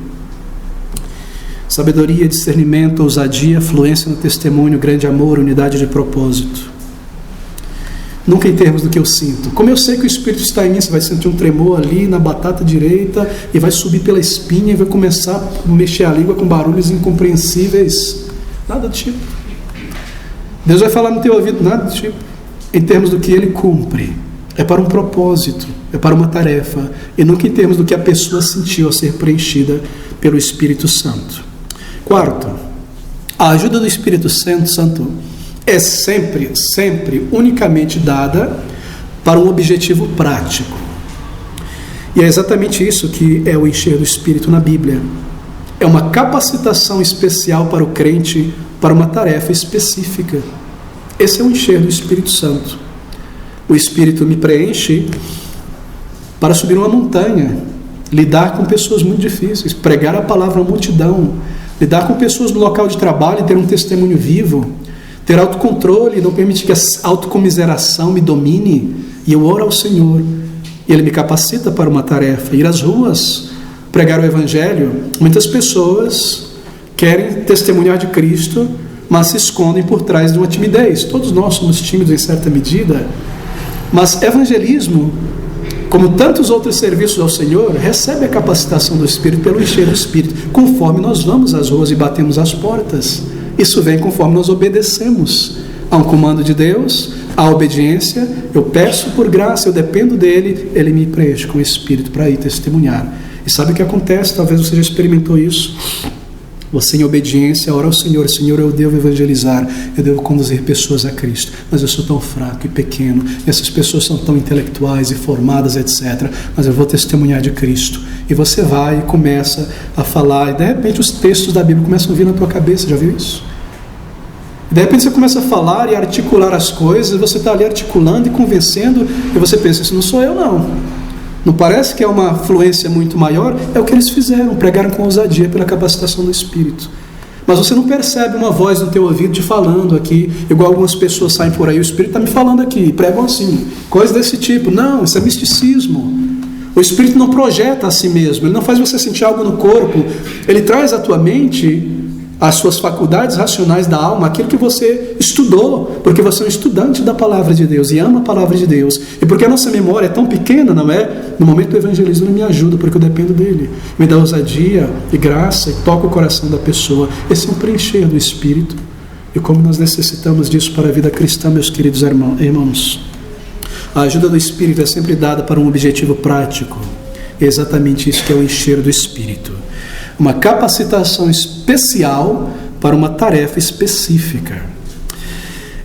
Sabedoria, discernimento, ousadia, fluência no testemunho, grande amor, unidade de propósito. Nunca em termos do que eu sinto. Como eu sei que o Espírito está em mim, você vai sentir um tremor ali na batata direita e vai subir pela espinha e vai começar a mexer a língua com barulhos incompreensíveis. Nada do tipo. Deus vai falar no teu ouvido, nada do tipo. Em termos do que ele cumpre. É para um propósito, é para uma tarefa, e nunca em termos do que a pessoa sentiu ao ser preenchida pelo Espírito Santo. Quarto, a ajuda do Espírito Santo é sempre, unicamente dada para um objetivo prático. E é exatamente isso que é o encher do Espírito na Bíblia. É uma capacitação especial para o crente para uma tarefa específica. Esse é o encher do Espírito Santo. O Espírito me preenche para subir uma montanha, lidar com pessoas muito difíceis, pregar a palavra à multidão, lidar com pessoas no local de trabalho e ter um testemunho vivo, ter autocontrole, não permitir que a autocomiseração me domine. E eu oro ao Senhor, e Ele me capacita para uma tarefa, ir às ruas, pregar o Evangelho. Muitas pessoas querem testemunhar de Cristo, mas se escondem por trás de uma timidez. Todos nós somos tímidos em certa medida. Mas evangelismo, como tantos outros serviços ao Senhor, recebe a capacitação do Espírito pelo encher do Espírito, conforme nós vamos às ruas e batemos as portas. Isso vem conforme nós obedecemos a um comando de Deus, a obediência. Eu peço por graça, eu dependo dele, ele me preenche com o Espírito para ir testemunhar. E sabe o que acontece? Talvez você já experimentou isso. Você em obediência ora ao Senhor: Senhor, eu devo evangelizar, eu devo conduzir pessoas a Cristo, mas eu sou tão fraco e pequeno, e essas pessoas são tão intelectuais e formadas, etc., mas eu vou testemunhar de Cristo. E você vai e começa a falar, e de repente os textos da Bíblia começam a vir na tua cabeça. Já viu isso? E de repente você começa a falar e articular as coisas, e você está ali articulando e convencendo, e você pensa: isso não sou eu, não. Não parece que é uma fluência muito maior? É o que eles fizeram, pregaram com ousadia pela capacitação do Espírito. Mas você não percebe uma voz no teu ouvido te falando aqui, igual algumas pessoas saem por aí: o Espírito está me falando aqui, pregam assim, coisas desse tipo. Não, isso é misticismo. O Espírito não projeta a si mesmo, ele não faz você sentir algo no corpo, ele traz à tua mente, as suas faculdades racionais da alma, aquilo que você estudou, porque você é um estudante da palavra de Deus e ama a palavra de Deus, e porque a nossa memória é tão pequena, não é? No momento do evangelismo ele me ajuda, porque eu dependo dele, me dá ousadia e graça e toca o coração da pessoa. Esse é um preencher do Espírito, e como nós necessitamos disso para a vida cristã, meus queridos irmãos. A ajuda do Espírito é sempre dada para um objetivo prático. É exatamente isso que é o encher do Espírito. Uma capacitação especial para uma tarefa específica.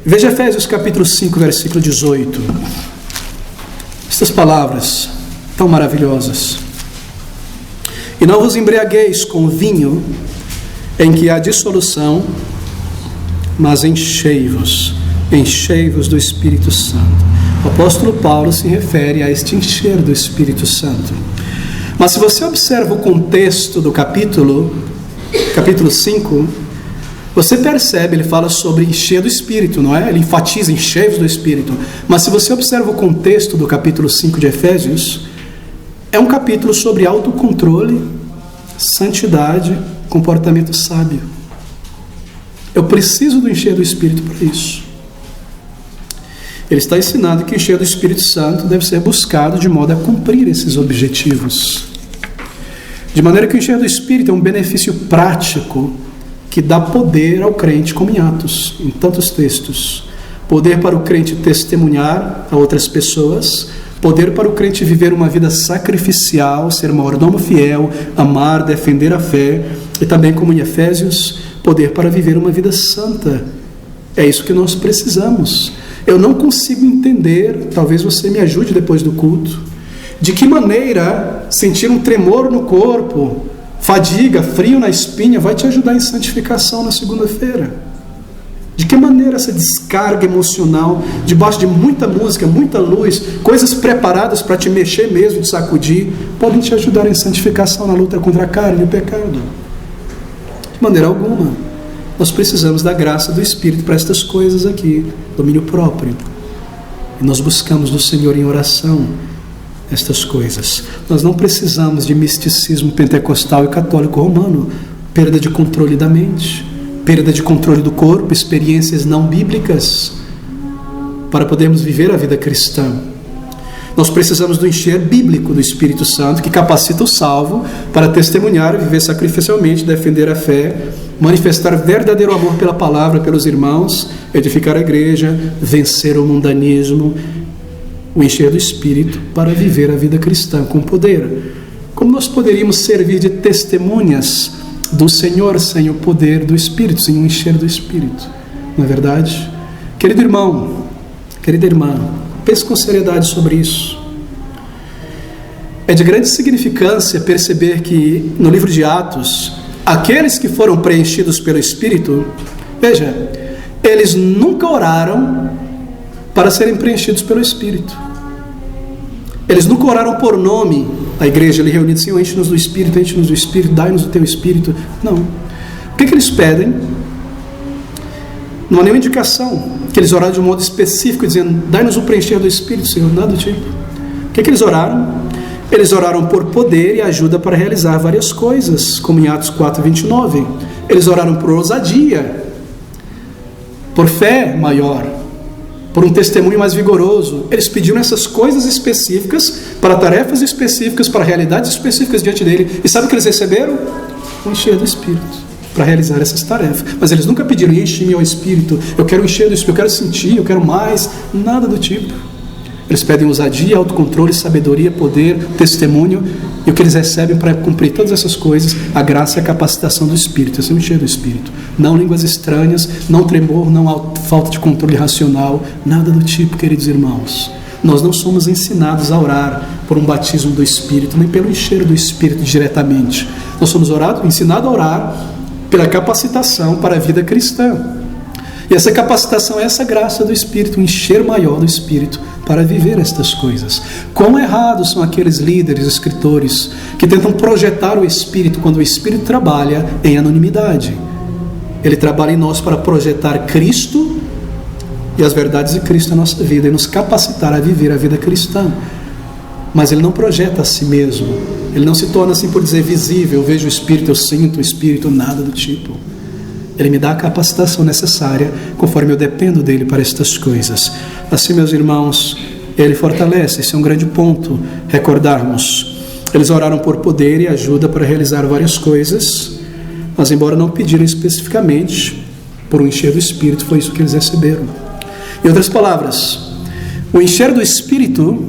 Veja Efésios capítulo 5, versículo 18. Estas palavras tão maravilhosas. E não vos embriagueis com vinho em que há dissolução, mas enchei-vos do Espírito Santo. O apóstolo Paulo se refere a este encher do Espírito Santo. Mas se você observa o contexto do capítulo 5, você percebe, ele fala sobre encher do Espírito, não é? Ele enfatiza enchei-vos do Espírito. Mas se você observa o contexto do capítulo 5 de Efésios, é um capítulo sobre autocontrole, santidade, comportamento sábio. Eu preciso do encher do Espírito para isso. Ele está ensinando que o encher do Espírito Santo deve ser buscado de modo a cumprir esses objetivos. De maneira que o encher do Espírito é um benefício prático que dá poder ao crente, como em Atos, em tantos textos. Poder para o crente testemunhar a outras pessoas, poder para o crente viver uma vida sacrificial, ser mordomo fiel, amar, defender a fé, e também, como em Efésios, poder para viver uma vida santa. É isso que nós precisamos. Eu não consigo entender, talvez você me ajude depois do culto, de que maneira sentir um tremor no corpo, fadiga, frio na espinha, vai te ajudar em santificação na segunda-feira. De que maneira essa descarga emocional, debaixo de muita música, muita luz, coisas preparadas para te mexer mesmo, te sacudir, podem te ajudar em santificação na luta contra a carne e o pecado? De maneira alguma. Nós precisamos da graça do Espírito para estas coisas aqui, domínio próprio. E nós buscamos do Senhor em oração estas coisas. Nós não precisamos de misticismo pentecostal e católico romano, perda de controle da mente, perda de controle do corpo, experiências não bíblicas, para podermos viver a vida cristã. Nós precisamos do encher bíblico do Espírito Santo, que capacita o salvo para testemunhar, viver sacrificialmente, defender a fé, manifestar verdadeiro amor pela palavra, pelos irmãos, edificar a igreja, vencer o mundanismo, o encher do Espírito para viver a vida cristã com poder. Como nós poderíamos servir de testemunhas do Senhor sem o poder do Espírito, sem o encher do Espírito? Não é verdade? Querido irmão, querida irmã, pense com seriedade sobre isso. É de grande significância perceber que no livro de Atos, aqueles que foram preenchidos pelo Espírito, veja, eles nunca oraram para serem preenchidos pelo Espírito. Eles nunca oraram por nome. A igreja ali reunida, Senhor, enche-nos do Espírito, dai-nos o teu Espírito. Não. O que eles pedem? Não há nenhuma indicação que eles oraram de um modo específico, dizendo, dai-nos o preencher do Espírito, Senhor, nada do tipo. O que eles oraram? Eles oraram por poder e ajuda para realizar várias coisas, como em Atos 4:29. Eles oraram por ousadia, por fé maior, por um testemunho mais vigoroso. Eles pediram essas coisas específicas, para tarefas específicas, para realidades específicas diante dele. E sabe o que eles receberam? O encher do Espírito para realizar essas tarefas. Mas eles nunca pediram, enche-me ao Espírito, eu quero encher do Espírito, eu quero sentir, eu quero mais, nada do tipo. Eles pedem ousadia, autocontrole, sabedoria, poder, testemunho, e o que eles recebem para cumprir todas essas coisas, a graça e a capacitação do Espírito, assim, encher do Espírito. Não línguas estranhas, não tremor, não falta de controle racional, nada do tipo, queridos irmãos. Nós não somos ensinados a orar por um batismo do Espírito, nem pelo encher do Espírito diretamente. Nós somos ensinados a orar pela capacitação para a vida cristã. E essa capacitação é essa graça do Espírito, um encher maior do Espírito para viver estas coisas. Quão errados são aqueles líderes, escritores, que tentam projetar o Espírito quando o Espírito trabalha em anonimidade. Ele trabalha em nós para projetar Cristo e as verdades de Cristo na nossa vida e nos capacitar a viver a vida cristã. Mas ele não projeta a si mesmo. Ele não se torna, assim por dizer, visível. Eu vejo o Espírito, eu sinto o Espírito, nada do tipo. Ele me dá a capacitação necessária conforme eu dependo dele para estas coisas. Assim, meus irmãos, ele fortalece. Esse é um grande ponto, recordarmos. Eles oraram por poder e ajuda para realizar várias coisas, mas embora não pediram especificamente por um encher do Espírito, foi isso que eles receberam. Em outras palavras, O encher do Espírito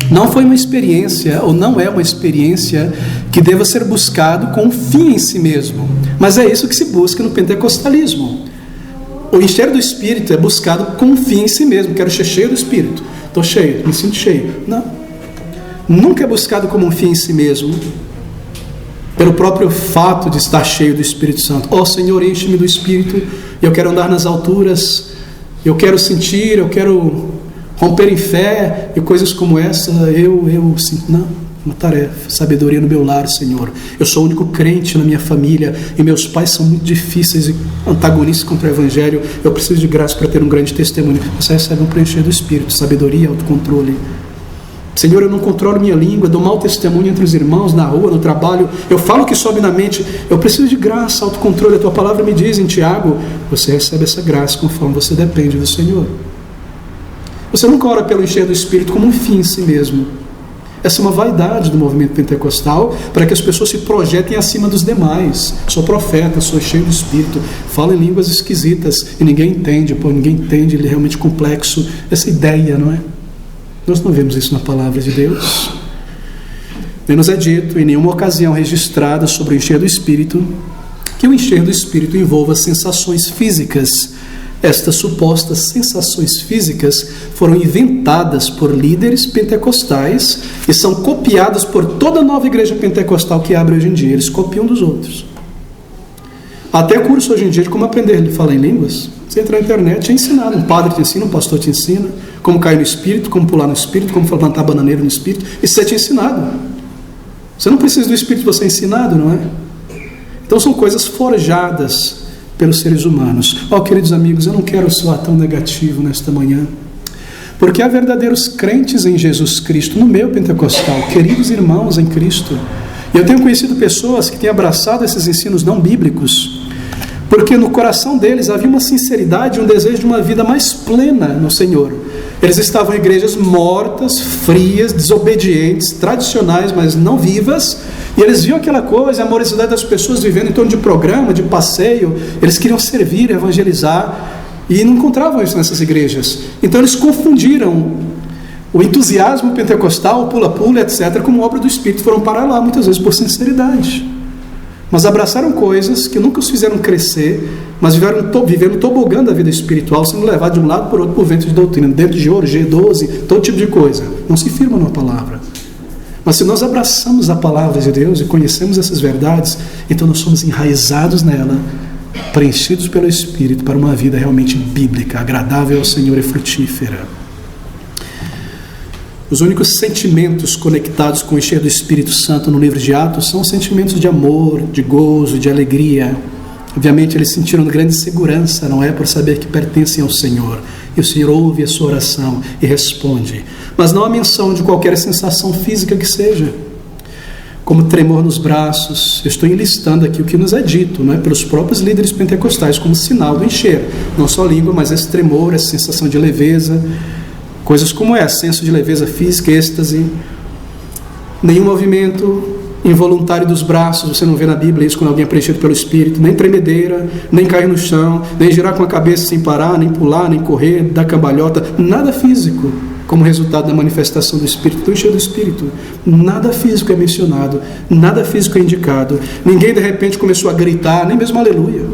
não foi uma experiência, ou não é uma experiência que deva ser buscado com um fim em si mesmo, mas é isso que se busca no pentecostalismo. O encher do Espírito é buscado com um fim em si mesmo. Quero ser cheio do Espírito, estou cheio, me sinto cheio. Não, nunca é buscado como um fim em si mesmo, pelo próprio fato de estar cheio do Espírito Santo. Ó Senhor, enche-me do Espírito, eu quero andar nas alturas, eu quero sentir, eu quero romper em fé, e coisas como essa. Eu sinto, não, uma tarefa, sabedoria no meu lar, Senhor. Eu sou o único crente na minha família, e meus pais são muito difíceis e antagonistas contra o Evangelho. Eu preciso de graça para ter um grande testemunho. Você recebe um preencher do Espírito, sabedoria, autocontrole. Senhor, eu não controlo minha língua, dou mau testemunho entre os irmãos, na rua, no trabalho, eu falo o que sobe na mente. Eu preciso de graça, autocontrole. A tua palavra me diz em Tiago, você recebe essa graça conforme você depende do Senhor. Você nunca ora pelo encher do Espírito como um fim em si mesmo. Essa é uma vaidade do movimento pentecostal, para que as pessoas se projetem acima dos demais. Sou profeta, sou cheio do Espírito, falo em línguas esquisitas e ninguém entende. Ninguém entende, ele é realmente complexo. Essa ideia, não é? Nós não vemos isso na palavra de Deus. Nem nos é dito, em nenhuma ocasião registrada sobre o encher do Espírito, que o encher do Espírito envolva sensações físicas. Estas supostas sensações físicas foram inventadas por líderes pentecostais e são copiadas por toda a nova igreja pentecostal que abre hoje em dia. Eles copiam dos outros. Até curso hoje em dia de como aprender a falar em línguas. Você entra na internet, é ensinado. Um padre te ensina, um pastor te ensina como cair no Espírito, como pular no Espírito, como plantar bananeira no Espírito. Isso é te ensinado. Você não precisa do Espírito, você é ensinado, não é? Então são coisas forjadas pelos seres humanos. Queridos amigos, eu não quero soar tão negativo nesta manhã, porque há verdadeiros crentes em Jesus Cristo, no meio pentecostal, queridos irmãos em Cristo. E eu tenho conhecido pessoas que têm abraçado esses ensinos não bíblicos, porque no coração deles havia uma sinceridade, um desejo de uma vida mais plena no Senhor. Eles estavam em igrejas mortas, frias, desobedientes, tradicionais, mas não vivas, e eles viam aquela coisa, a amorosidade das pessoas vivendo em torno de programa, de passeio. Eles queriam servir, evangelizar, e não encontravam isso nessas igrejas. Então eles confundiram o entusiasmo pentecostal, o pula-pula, etc., como obra do Espírito. Foram parar lá, muitas vezes, por sinceridade. Mas abraçaram coisas que nunca os fizeram crescer, mas viveram no tobogã da vida espiritual, sendo levados de um lado para o outro por vento de doutrina, dentro de ouro, G12, todo tipo de coisa. Não se firma numa palavra. Mas se nós abraçamos a palavra de Deus e conhecemos essas verdades, então nós somos enraizados nela, preenchidos pelo Espírito para uma vida realmente bíblica, agradável ao Senhor e frutífera. Os únicos sentimentos conectados com o encher do Espírito Santo no livro de Atos são sentimentos de amor, de gozo, de alegria. Obviamente eles sentiram grande segurança, não é? Por saber que pertencem ao Senhor. E o Senhor ouve a sua oração e responde. Mas não há menção de qualquer sensação física que seja, como tremor nos braços. Eu estou enlistando aqui o que nos é dito, não é? Pelos próprios líderes pentecostais, como sinal do encher. Não só língua, mas esse tremor, essa sensação de leveza. Coisas como senso de leveza física, êxtase, nenhum movimento involuntário dos braços. Você não vê na Bíblia isso quando alguém é preenchido pelo Espírito, nem tremedeira, nem cair no chão, nem girar com a cabeça sem parar, nem pular, nem correr, dar cambalhota, nada físico como resultado da manifestação do Espírito, do encher do Espírito. Nada físico é mencionado, nada físico é indicado. Ninguém de repente começou a gritar, nem mesmo aleluia,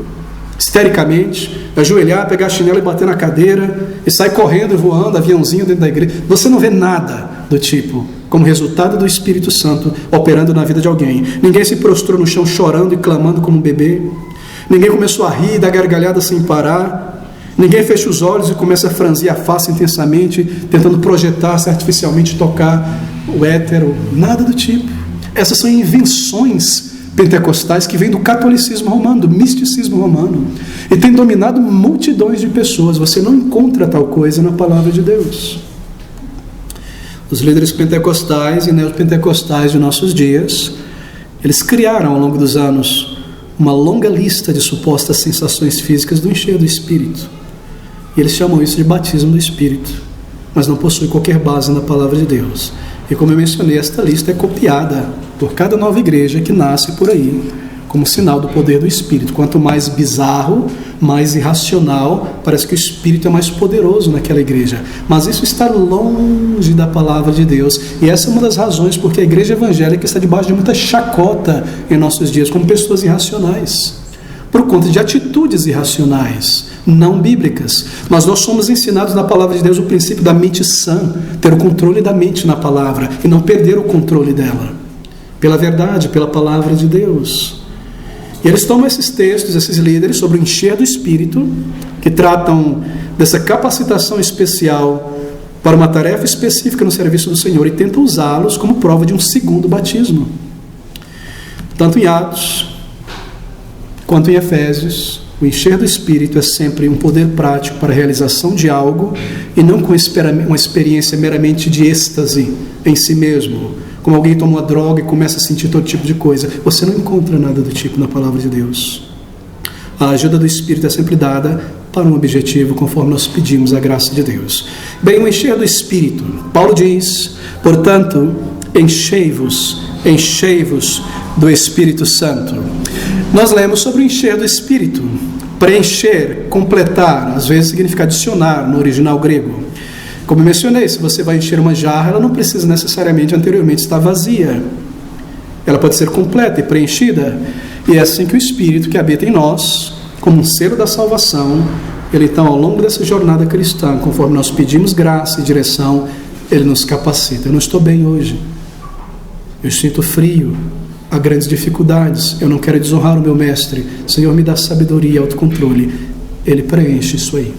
histericamente, ajoelhar, pegar a chinela e bater na cadeira e sair correndo e voando, aviãozinho dentro da igreja. Você não vê nada do tipo, como resultado do Espírito Santo operando na vida de alguém. Ninguém se prostrou no chão chorando e clamando como um bebê. Ninguém começou a rir e dar gargalhada sem parar. Ninguém fecha os olhos e começa a franzir a face intensamente, tentando projetar-se artificialmente, tocar o éter, nada do tipo. Essas são invenções pentecostais que vêm do catolicismo romano, do misticismo romano, e tem dominado multidões de pessoas. Você não encontra tal coisa na palavra de Deus. Os líderes pentecostais e neopentecostais de nossos dias, eles criaram ao longo dos anos uma longa lista de supostas sensações físicas do encher do Espírito, e eles chamam isso de batismo do Espírito, mas não possui qualquer base na palavra de Deus. E como eu mencionei, esta lista é copiada por cada nova igreja que nasce por aí, como sinal do poder do Espírito. Quanto mais bizarro, mais irracional, parece que o Espírito é mais poderoso naquela igreja. Mas isso está longe da palavra de Deus. E essa é uma das razões porque a igreja evangélica está debaixo de muita chacota em nossos dias, como pessoas irracionais, por conta de atitudes irracionais, não bíblicas. Mas nós somos ensinados na palavra de Deus o princípio da mente sã, ter o controle da mente na palavra e não perder o controle dela, pela verdade, pela palavra de Deus. E eles tomam esses textos, esses líderes, sobre o encher do Espírito, que tratam dessa capacitação especial para uma tarefa específica no serviço do Senhor, e tentam usá-los como prova de um segundo batismo. Tanto em Atos quanto em Efésios, o encher do Espírito é sempre um poder prático para a realização de algo, e não com uma experiência meramente de êxtase em si mesmo, como alguém toma uma droga e começa a sentir todo tipo de coisa. Você não encontra nada do tipo na palavra de Deus. A ajuda do Espírito é sempre dada para um objetivo, conforme nós pedimos a graça de Deus. Bem, o encher do Espírito, Paulo diz, portanto, enchei-vos do Espírito Santo. Nós lemos sobre o encher do Espírito. Preencher, completar, às vezes significa adicionar no original grego. Como eu mencionei, se você vai encher uma jarra, ela não precisa necessariamente anteriormente estar vazia. Ela pode ser completa e preenchida. E é assim que o Espírito que habita em nós, como um selo da salvação, ele então, ao longo dessa jornada cristã, conforme nós pedimos graça e direção, ele nos capacita. Eu não estou bem hoje. Eu sinto frio. Há grandes dificuldades. Eu não quero desonrar o meu mestre. Senhor, me dá sabedoria e autocontrole. Ele preenche isso aí.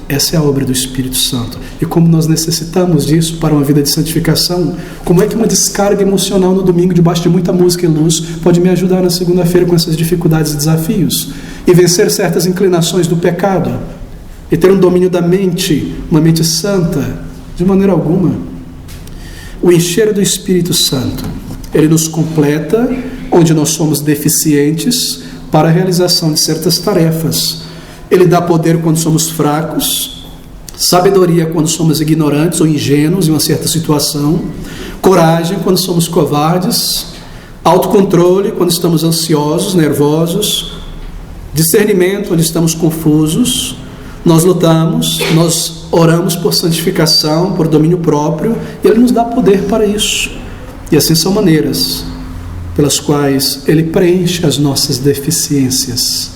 Essa é a obra do Espírito Santo. E como nós necessitamos disso para uma vida de santificação, como é que uma descarga emocional no domingo, debaixo de muita música e luz, pode me ajudar na segunda-feira com essas dificuldades e desafios? E vencer certas inclinações do pecado? E ter um domínio da mente, uma mente santa? De maneira alguma. O encher do Espírito Santo, ele nos completa onde nós somos deficientes para a realização de certas tarefas. Ele dá poder quando somos fracos, sabedoria quando somos ignorantes ou ingênuos em uma certa situação, coragem quando somos covardes, autocontrole quando estamos ansiosos, nervosos, discernimento quando estamos confusos. Nós lutamos, nós oramos por santificação, por domínio próprio, e Ele nos dá poder para isso. E assim são maneiras pelas quais Ele preenche as nossas deficiências.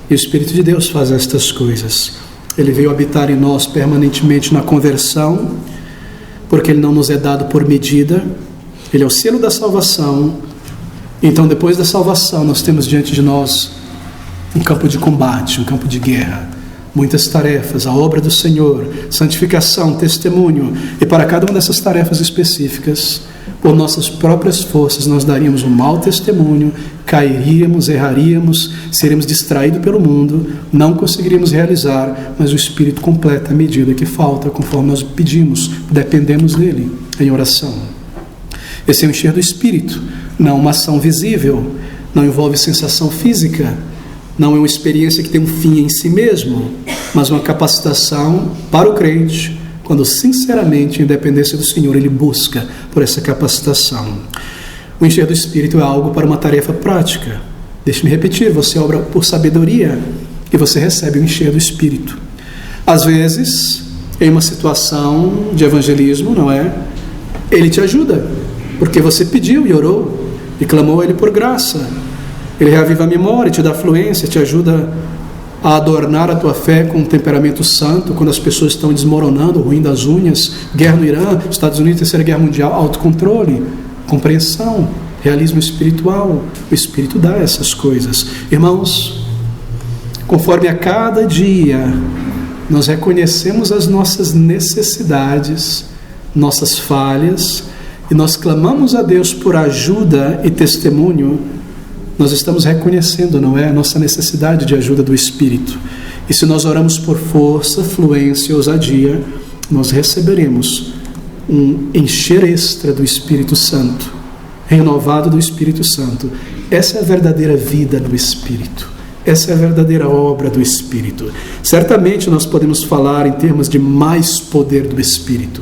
E o Espírito de Deus faz estas coisas. Ele veio habitar em nós permanentemente na conversão, porque Ele não nos é dado por medida. Ele é o selo da salvação. Então, depois da salvação, nós temos diante de nós um campo de combate, um campo de guerra. Muitas tarefas, a obra do Senhor, santificação, testemunho. E para cada uma dessas tarefas específicas, por nossas próprias forças, nós daríamos um mau testemunho, cairíamos, erraríamos, seríamos distraídos pelo mundo, não conseguiríamos realizar, mas o Espírito completa a medida que falta, conforme nós pedimos, dependemos dele em oração. Esse é o encher do Espírito, não uma ação visível, não envolve sensação física, não é uma experiência que tem um fim em si mesmo, mas uma capacitação para o crente, quando sinceramente, em dependência do Senhor, ele busca por essa capacitação. O encher do Espírito é algo para uma tarefa prática. Deixe-me repetir, você obra por sabedoria e você recebe o encher do Espírito. Às vezes, em uma situação de evangelismo, não é? Ele te ajuda, porque você pediu e orou e clamou a Ele por graça. Ele reaviva a memória, te dá fluência, te ajuda a adornar a tua fé com um temperamento santo, quando as pessoas estão desmoronando, ruindo as unhas, guerra no Irã, Estados Unidos, Terceira Guerra Mundial, autocontrole, compreensão, realismo espiritual. O Espírito dá essas coisas. Irmãos, conforme a cada dia nós reconhecemos as nossas necessidades, nossas falhas, e nós clamamos a Deus por ajuda e testemunho, nós estamos reconhecendo, não é, a nossa necessidade de ajuda do Espírito. E se nós oramos por força, fluência e ousadia, nós receberemos um encher extra do Espírito Santo, renovado do Espírito Santo. Essa é a verdadeira vida do Espírito. Essa é a verdadeira obra do Espírito. Certamente nós podemos falar em termos de mais poder do Espírito,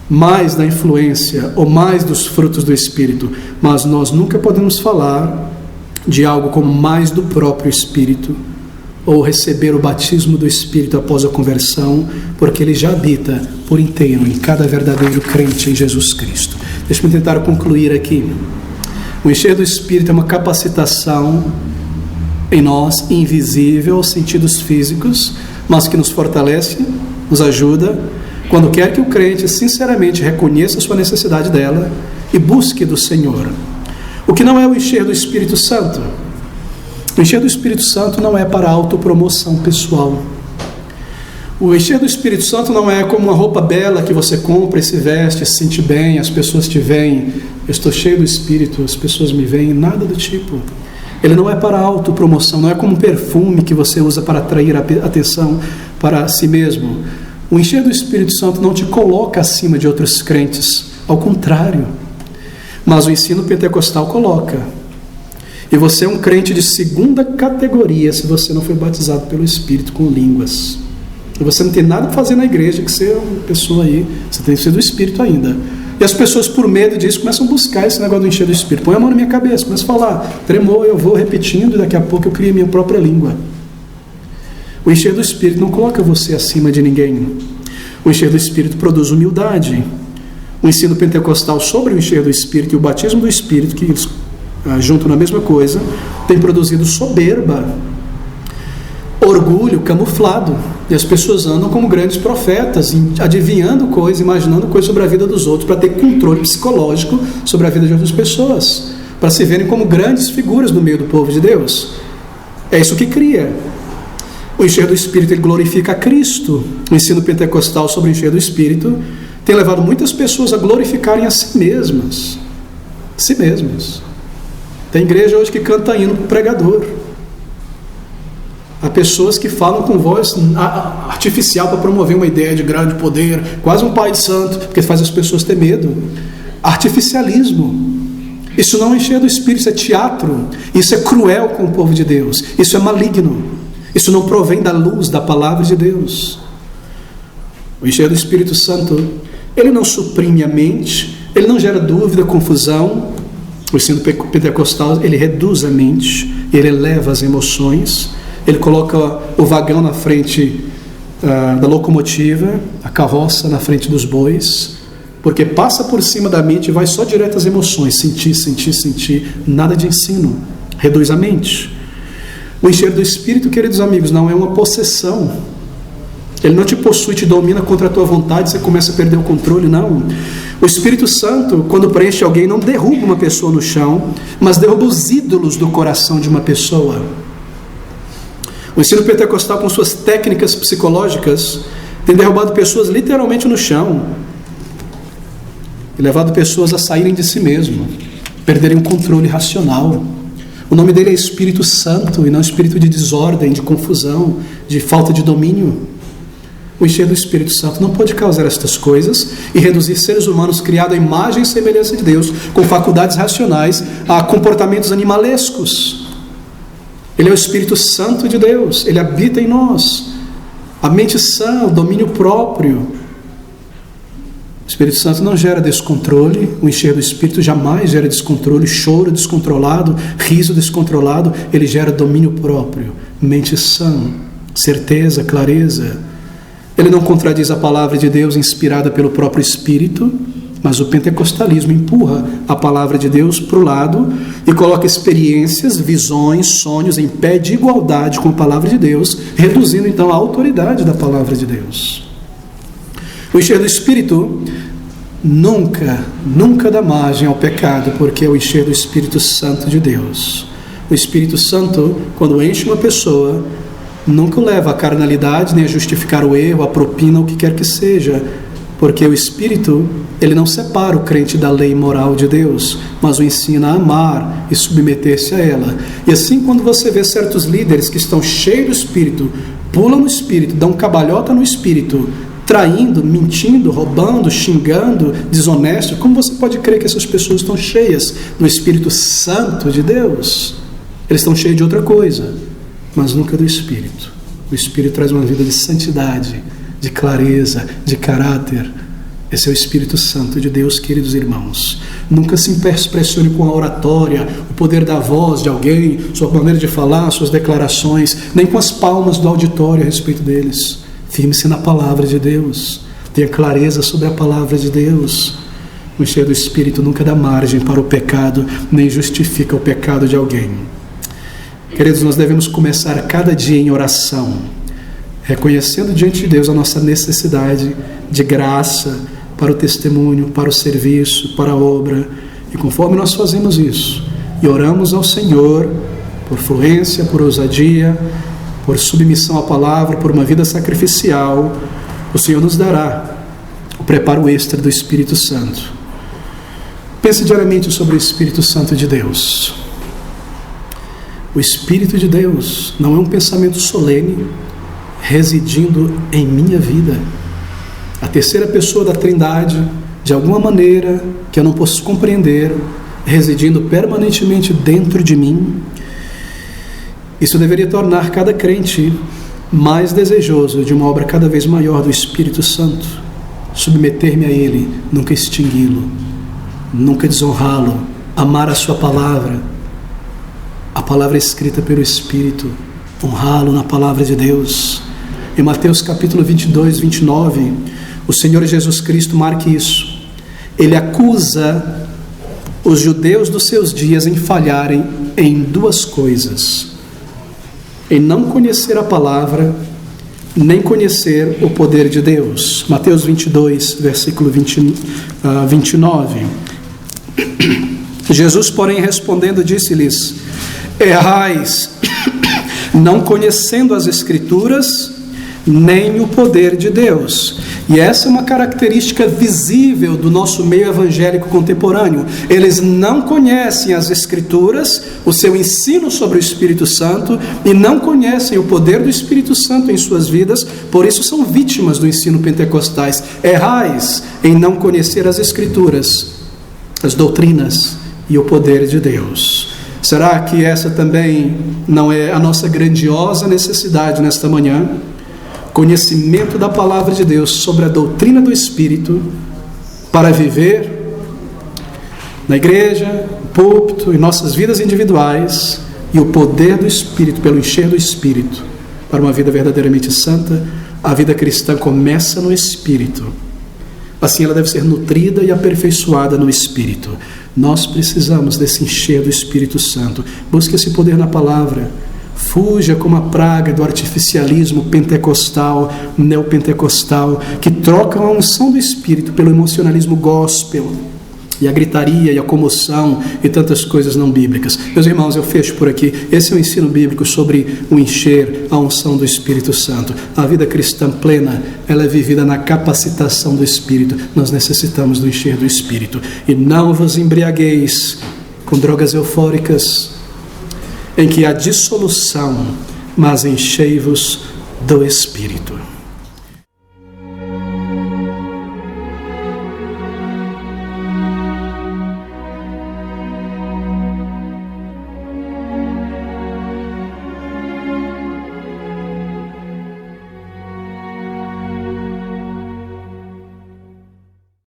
mais da influência ou mais dos frutos do Espírito, mas nós nunca podemos falar de algo como mais do próprio Espírito, ou receber o batismo do Espírito após a conversão, porque ele já habita por inteiro em cada verdadeiro crente em Jesus Cristo. Deixa-me tentar concluir aqui. O encher do Espírito é uma capacitação em nós, invisível aos sentidos físicos, mas que nos fortalece, nos ajuda, quando quer que o crente sinceramente reconheça a sua necessidade dela e busque do Senhor. O que não é o encher do Espírito Santo? O encher do Espírito Santo não é para autopromoção pessoal. O encher do Espírito Santo não é como uma roupa bela que você compra e se veste, se sente bem, as pessoas te veem. Eu estou cheio do Espírito, as pessoas me veem, nada do tipo. Ele não é para autopromoção, não é como um perfume que você usa para atrair a atenção para si mesmo. O encher do Espírito Santo não te coloca acima de outros crentes, ao contrário. Mas o ensino pentecostal coloca. E você é um crente de segunda categoria se você não foi batizado pelo Espírito com línguas. E você não tem nada para fazer na igreja que ser uma pessoa aí, você tem que ser do Espírito ainda. E as pessoas, por medo disso, começam a buscar esse negócio do encher do Espírito. Põe a mão na minha cabeça, começa a falar, tremor, eu vou repetindo e daqui a pouco eu crio a minha própria língua. O encher do Espírito não coloca você acima de ninguém. O encher do Espírito produz humildade. O ensino pentecostal sobre o encher do Espírito e o batismo do Espírito, que eles juntam na mesma coisa, tem produzido soberba, orgulho camuflado. E as pessoas andam como grandes profetas, adivinhando coisas, imaginando coisas sobre a vida dos outros, para ter controle psicológico sobre a vida de outras pessoas, para se verem como grandes figuras no meio do povo de Deus. É isso que cria. O encher do Espírito, ele glorifica a Cristo. O ensino pentecostal sobre o encher do Espírito tem levado muitas pessoas a glorificarem a si mesmas. Si mesmas. Tem igreja hoje que canta hino para o pregador. Há pessoas que falam com voz artificial para promover uma ideia de grande poder, quase um pai de santo, porque faz as pessoas ter medo. Artificialismo. Isso não é encher do Espírito, isso é teatro. Isso é cruel com o povo de Deus. Isso é maligno. Isso não provém da luz da palavra de Deus. O encher do Espírito Santo, ele não suprime a mente, ele não gera dúvida, confusão. O ensino pentecostal, ele reduz a mente, ele eleva as emoções, ele coloca o vagão na frente da locomotiva, a carroça na frente dos bois, porque passa por cima da mente e vai só direto às emoções, sentir, sentir, sentir, nada de ensino, reduz a mente. O encher do Espírito, queridos amigos, não é uma possessão. Ele não te possui, te domina contra a tua vontade, você começa a perder o controle, não. O Espírito Santo, quando preenche alguém, não derruba uma pessoa no chão, mas derruba os ídolos do coração de uma pessoa. O ensino pentecostal, com suas técnicas psicológicas, tem derrubado pessoas literalmente no chão e levado pessoas a saírem de si mesmo, perderem o controle racional. O nome dele é Espírito Santo e não espírito de desordem, de confusão, de falta de domínio. O encher do Espírito Santo não pode causar estas coisas e reduzir seres humanos criados à imagem e semelhança de Deus, com faculdades racionais, a comportamentos animalescos. Ele é o Espírito Santo de Deus, ele habita em nós. A mente sã, o domínio próprio. O Espírito Santo não gera descontrole, o encher do Espírito jamais gera descontrole, choro descontrolado, riso descontrolado, ele gera domínio próprio, mente sã, certeza, clareza. Ele não contradiz a palavra de Deus inspirada pelo próprio Espírito, mas o pentecostalismo empurra a palavra de Deus para o lado e coloca experiências, visões, sonhos em pé de igualdade com a palavra de Deus, reduzindo então a autoridade da palavra de Deus. O encher do Espírito nunca dá margem ao pecado, porque é o encher do Espírito Santo de Deus. O Espírito Santo, quando enche uma pessoa, nunca o leva à carnalidade, nem a justificar o erro, a propina, o que quer que seja, porque o Espírito, ele não separa o crente da lei moral de Deus, mas o ensina a amar e submeter-se a ela. E assim, quando você vê certos líderes que estão cheios do Espírito, pulam no Espírito, dão cabalhota no Espírito, traindo, mentindo, roubando, xingando, desonesto, como você pode crer que essas pessoas estão cheias do Espírito Santo de Deus? Eles estão cheios de outra coisa, mas nunca do Espírito. O Espírito traz uma vida de santidade, de clareza, de caráter. Esse é o Espírito Santo de Deus, queridos irmãos. Nunca se impressione com a oratória, o poder da voz de alguém, sua maneira de falar, suas declarações, nem com as palmas do auditório a respeito deles. Firme-se na palavra de Deus. Tenha clareza sobre a palavra de Deus. O encher do Espírito nunca dá margem para o pecado, nem justifica o pecado de alguém. Queridos, nós devemos começar cada dia em oração, reconhecendo diante de Deus a nossa necessidade de graça para o testemunho, para o serviço, para a obra. E conforme nós fazemos isso, e oramos ao Senhor por fluência, por ousadia, por submissão à palavra, por uma vida sacrificial, o Senhor nos dará o preparo extra do Espírito Santo. Pense diariamente sobre o Espírito Santo de Deus. O Espírito de Deus não é um pensamento solene residindo em minha vida. A terceira pessoa da Trindade, de alguma maneira que eu não posso compreender, residindo permanentemente dentro de mim. Isso deveria tornar cada crente mais desejoso de uma obra cada vez maior do Espírito Santo. Submeter-me a Ele, nunca extingui-lo, nunca desonrá-lo, amar a sua palavra, a palavra escrita pelo Espírito, honrá-lo na palavra de Deus. Em Mateus capítulo 22, 29, o Senhor Jesus Cristo marca isso. Ele acusa os judeus dos seus dias em falharem em duas coisas: em não conhecer a palavra, nem conhecer o poder de Deus. Mateus 22, versículo 29. Jesus, porém, respondendo, disse-lhes: errais, não conhecendo as Escrituras, nem o poder de Deus. E essa é uma característica visível do nosso meio evangélico contemporâneo. Eles não conhecem as Escrituras, o seu ensino sobre o Espírito Santo, e não conhecem o poder do Espírito Santo em suas vidas, por isso são vítimas do ensino pentecostais. Errais em não conhecer as Escrituras, as doutrinas e o poder de Deus. Será que essa também não é a nossa grandiosa necessidade nesta manhã? Conhecimento da palavra de Deus sobre a doutrina do Espírito, para viver na igreja, no púlpito, em nossas vidas individuais, e o poder do Espírito, pelo encher do Espírito, para uma vida verdadeiramente santa. A vida cristã começa no Espírito. Assim ela deve ser nutrida e aperfeiçoada no Espírito. Nós precisamos desse encher do Espírito Santo. Busque esse poder na palavra. Fuja como a praga do artificialismo pentecostal, neopentecostal, que troca a unção do Espírito pelo emocionalismo gospel, e a gritaria e a comoção e tantas coisas não bíblicas. Meus irmãos, eu fecho por aqui. Esse é o ensino bíblico sobre o encher, a unção do Espírito Santo. A vida cristã plena, ela é vivida na capacitação do Espírito. Nós necessitamos do encher do Espírito. E não vos embriagueis com drogas eufóricas, em que há dissolução, mas enchei-vos do Espírito.